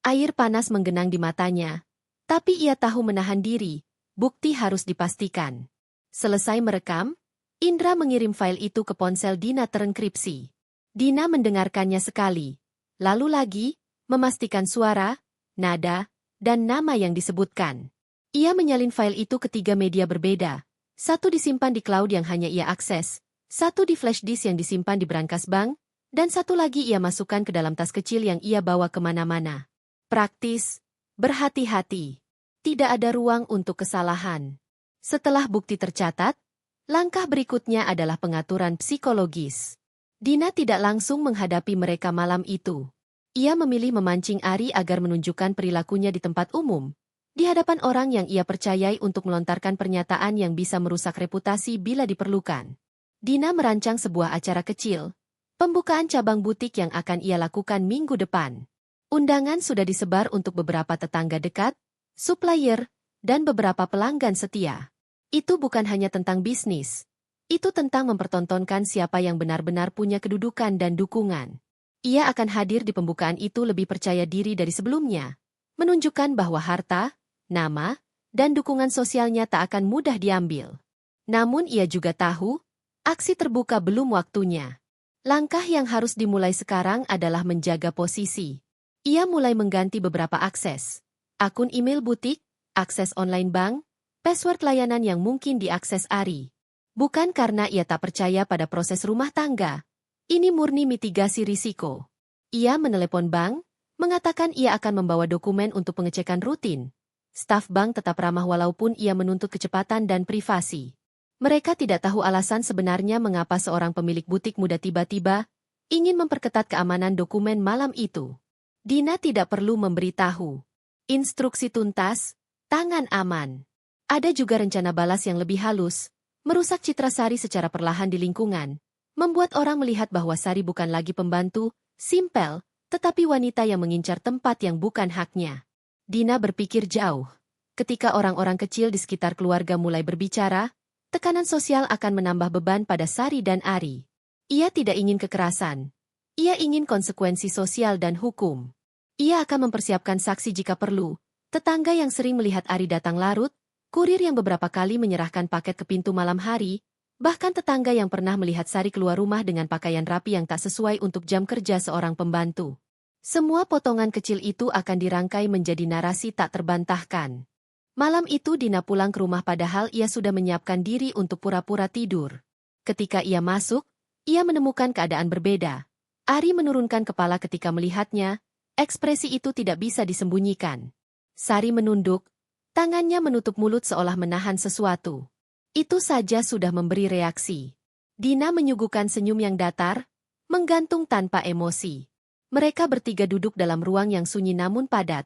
Air panas menggenang di matanya. Tapi ia tahu menahan diri, bukti harus dipastikan. Selesai merekam, Indra mengirim file itu ke ponsel Dina terenkripsi. Dina mendengarkannya sekali. Lalu lagi, memastikan suara, nada, dan nama yang disebutkan. Ia menyalin file itu ke 3 media berbeda. Satu disimpan di cloud yang hanya ia akses, satu di flash disk yang disimpan di brankas bank, dan satu lagi ia masukkan ke dalam tas kecil yang ia bawa kemana-mana. Praktis, berhati-hati. Tidak ada ruang untuk kesalahan. Setelah bukti tercatat, langkah berikutnya adalah pengaturan psikologis. Dina tidak langsung menghadapi mereka malam itu. Ia memilih memancing Ari agar menunjukkan perilakunya di tempat umum, di hadapan orang yang ia percayai untuk melontarkan pernyataan yang bisa merusak reputasi bila diperlukan. Dina merancang sebuah acara kecil, pembukaan cabang butik yang akan ia lakukan minggu depan. Undangan sudah disebar untuk beberapa tetangga dekat, supplier, dan beberapa pelanggan setia. Itu bukan hanya tentang bisnis. Itu tentang mempertontonkan siapa yang benar-benar punya kedudukan dan dukungan. Ia akan hadir di pembukaan itu lebih percaya diri dari sebelumnya, menunjukkan bahwa harta, nama, dan dukungan sosialnya tak akan mudah diambil. Namun ia juga tahu, aksi terbuka belum waktunya. Langkah yang harus dimulai sekarang adalah menjaga posisi. Ia mulai mengganti beberapa akses. Akun email butik, akses online bank, password layanan yang mungkin diakses Ari. Bukan karena ia tak percaya pada proses rumah tangga. Ini murni mitigasi risiko. Ia menelepon bank, mengatakan ia akan membawa dokumen untuk pengecekan rutin. Staf bank tetap ramah walaupun ia menuntut kecepatan dan privasi. Mereka tidak tahu alasan sebenarnya mengapa seorang pemilik butik muda tiba-tiba ingin memperketat keamanan dokumen malam itu. Dina tidak perlu memberitahu. Instruksi tuntas, tangan aman. Ada juga rencana balas yang lebih halus, merusak citra Sari secara perlahan di lingkungan, membuat orang melihat bahwa Sari bukan lagi pembantu, simpel, tetapi wanita yang mengincar tempat yang bukan haknya. Dina berpikir jauh. Ketika orang-orang kecil di sekitar keluarga mulai berbicara, tekanan sosial akan menambah beban pada Sari dan Ari. Ia tidak ingin kekerasan. Ia ingin konsekuensi sosial dan hukum. Ia akan mempersiapkan saksi jika perlu. Tetangga yang sering melihat Ari datang larut, kurir yang beberapa kali menyerahkan paket ke pintu malam hari, bahkan tetangga yang pernah melihat Sari keluar rumah dengan pakaian rapi yang tak sesuai untuk jam kerja seorang pembantu. Semua potongan kecil itu akan dirangkai menjadi narasi tak terbantahkan. Malam itu Dina pulang ke rumah padahal ia sudah menyiapkan diri untuk pura-pura tidur. Ketika ia masuk, ia menemukan keadaan berbeda. Ari menurunkan kepala ketika melihatnya, ekspresi itu tidak bisa disembunyikan. Sari menunduk, tangannya menutup mulut seolah menahan sesuatu. Itu saja sudah memberi reaksi. Dina menyuguhkan senyum yang datar, menggantung tanpa emosi. Mereka bertiga duduk dalam ruang yang sunyi namun padat.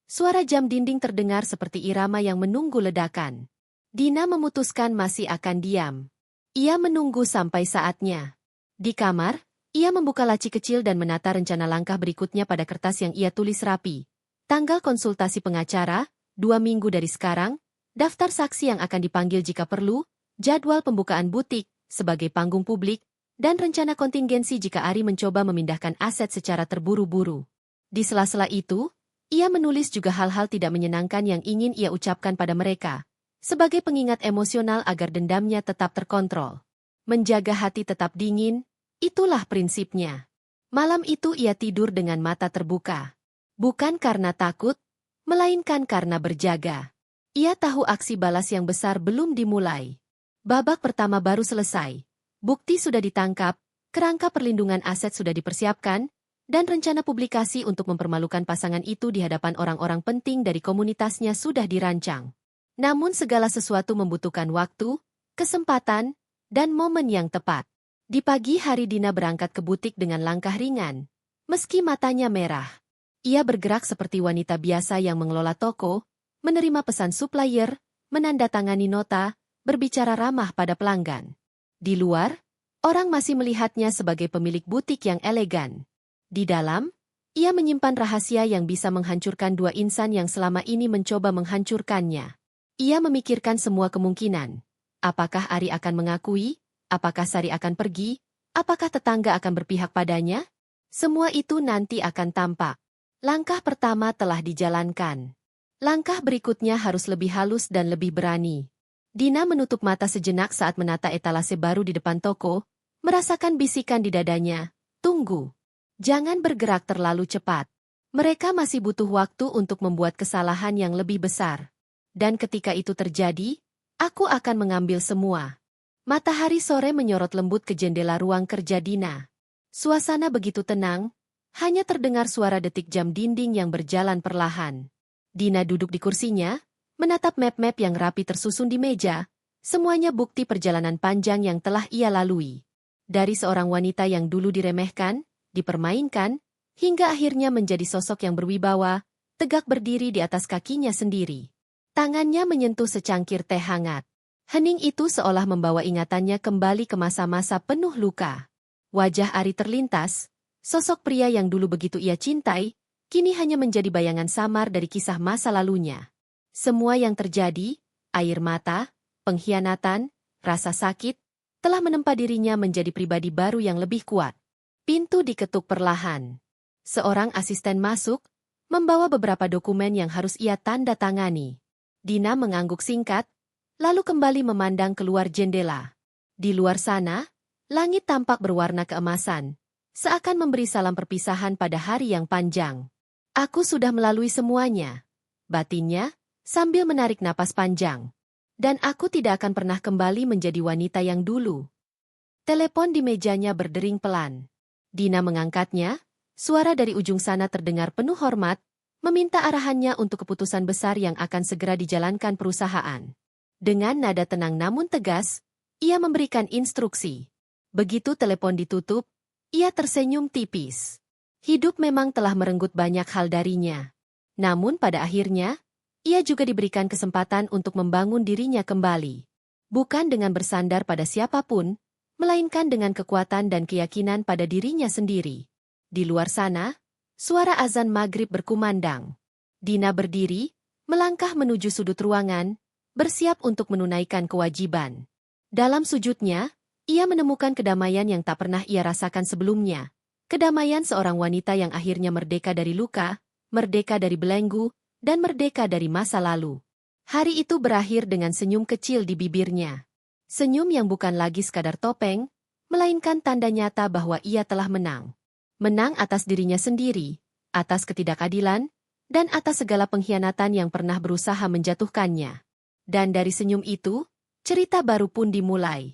Suara jam dinding terdengar seperti irama yang menunggu ledakan. Dina memutuskan masih akan diam. Ia menunggu sampai saatnya. Di kamar, ia membuka laci kecil dan menata rencana langkah berikutnya pada kertas yang ia tulis rapi. Tanggal konsultasi pengacara, 2 minggu dari sekarang, daftar saksi yang akan dipanggil jika perlu, jadwal pembukaan butik sebagai panggung publik, dan rencana kontingensi jika Ari mencoba memindahkan aset secara terburu-buru. Di sela-sela itu, ia menulis juga hal-hal tidak menyenangkan yang ingin ia ucapkan pada mereka, sebagai pengingat emosional agar dendamnya tetap terkontrol. Menjaga hati tetap dingin, itulah prinsipnya. Malam itu ia tidur dengan mata terbuka. Bukan karena takut, melainkan karena berjaga. Ia tahu aksi balas yang besar belum dimulai. Babak pertama baru selesai. Bukti sudah ditangkap, kerangka perlindungan aset sudah dipersiapkan, dan rencana publikasi untuk mempermalukan pasangan itu di hadapan orang-orang penting dari komunitasnya sudah dirancang. Namun segala sesuatu membutuhkan waktu, kesempatan, dan momen yang tepat. Di pagi hari Dina berangkat ke butik dengan langkah ringan. Meski matanya merah, ia bergerak seperti wanita biasa yang mengelola toko, menerima pesan supplier, menandatangani nota, berbicara ramah pada pelanggan. Di luar, orang masih melihatnya sebagai pemilik butik yang elegan. Di dalam, ia menyimpan rahasia yang bisa menghancurkan dua insan yang selama ini mencoba menghancurkannya. Ia memikirkan semua kemungkinan. Apakah Ari akan mengakui? Apakah Sari akan pergi? Apakah tetangga akan berpihak padanya? Semua itu nanti akan tampak. Langkah pertama telah dijalankan. Langkah berikutnya harus lebih halus dan lebih berani. Dina menutup mata sejenak saat menata etalase baru di depan toko, merasakan bisikan di dadanya, "Tunggu. Jangan bergerak terlalu cepat. Mereka masih butuh waktu untuk membuat kesalahan yang lebih besar. Dan ketika itu terjadi, aku akan mengambil semua." Matahari sore menyorot lembut ke jendela ruang kerja Dina. Suasana begitu tenang, hanya terdengar suara detik jam dinding yang berjalan perlahan. Dina duduk di kursinya, menatap map-map yang rapi tersusun di meja, semuanya bukti perjalanan panjang yang telah ia lalui. Dari seorang wanita yang dulu diremehkan, dipermainkan, hingga akhirnya menjadi sosok yang berwibawa, tegak berdiri di atas kakinya sendiri. Tangannya menyentuh secangkir teh hangat. Hening itu seolah membawa ingatannya kembali ke masa-masa penuh luka. Wajah Ari terlintas, sosok pria yang dulu begitu ia cintai, kini hanya menjadi bayangan samar dari kisah masa lalunya. Semua yang terjadi, air mata, pengkhianatan, rasa sakit, telah menempa dirinya menjadi pribadi baru yang lebih kuat. Pintu diketuk perlahan. Seorang asisten masuk, membawa beberapa dokumen yang harus ia tanda tangani. Dina mengangguk singkat, lalu kembali memandang keluar jendela. Di luar sana, langit tampak berwarna keemasan, seakan memberi salam perpisahan pada hari yang panjang. "Aku sudah melalui semuanya," batinnya, sambil menarik napas panjang. "Dan aku tidak akan pernah kembali menjadi wanita yang dulu." Telepon di mejanya berdering pelan. Dina mengangkatnya, suara dari ujung sana terdengar penuh hormat, meminta arahannya untuk keputusan besar yang akan segera dijalankan perusahaan. Dengan nada tenang namun tegas, Ia memberikan instruksi. Begitu telepon ditutup, ia tersenyum tipis. Hidup memang telah merenggut banyak hal darinya. Namun pada akhirnya, ia juga diberikan kesempatan untuk membangun dirinya kembali. Bukan dengan bersandar pada siapapun, melainkan dengan kekuatan dan keyakinan pada dirinya sendiri. Di luar sana, suara azan maghrib berkumandang. Dina berdiri, melangkah menuju sudut ruangan, bersiap untuk menunaikan kewajiban. Dalam sujudnya, ia menemukan kedamaian yang tak pernah ia rasakan sebelumnya. Kedamaian seorang wanita yang akhirnya merdeka dari luka, merdeka dari belenggu, dan merdeka dari masa lalu. Hari itu berakhir dengan senyum kecil di bibirnya. Senyum yang bukan lagi sekadar topeng, melainkan tanda nyata bahwa ia telah menang. Menang atas dirinya sendiri, atas ketidakadilan, dan atas segala pengkhianatan yang pernah berusaha menjatuhkannya. Dan dari senyum itu, cerita baru pun dimulai.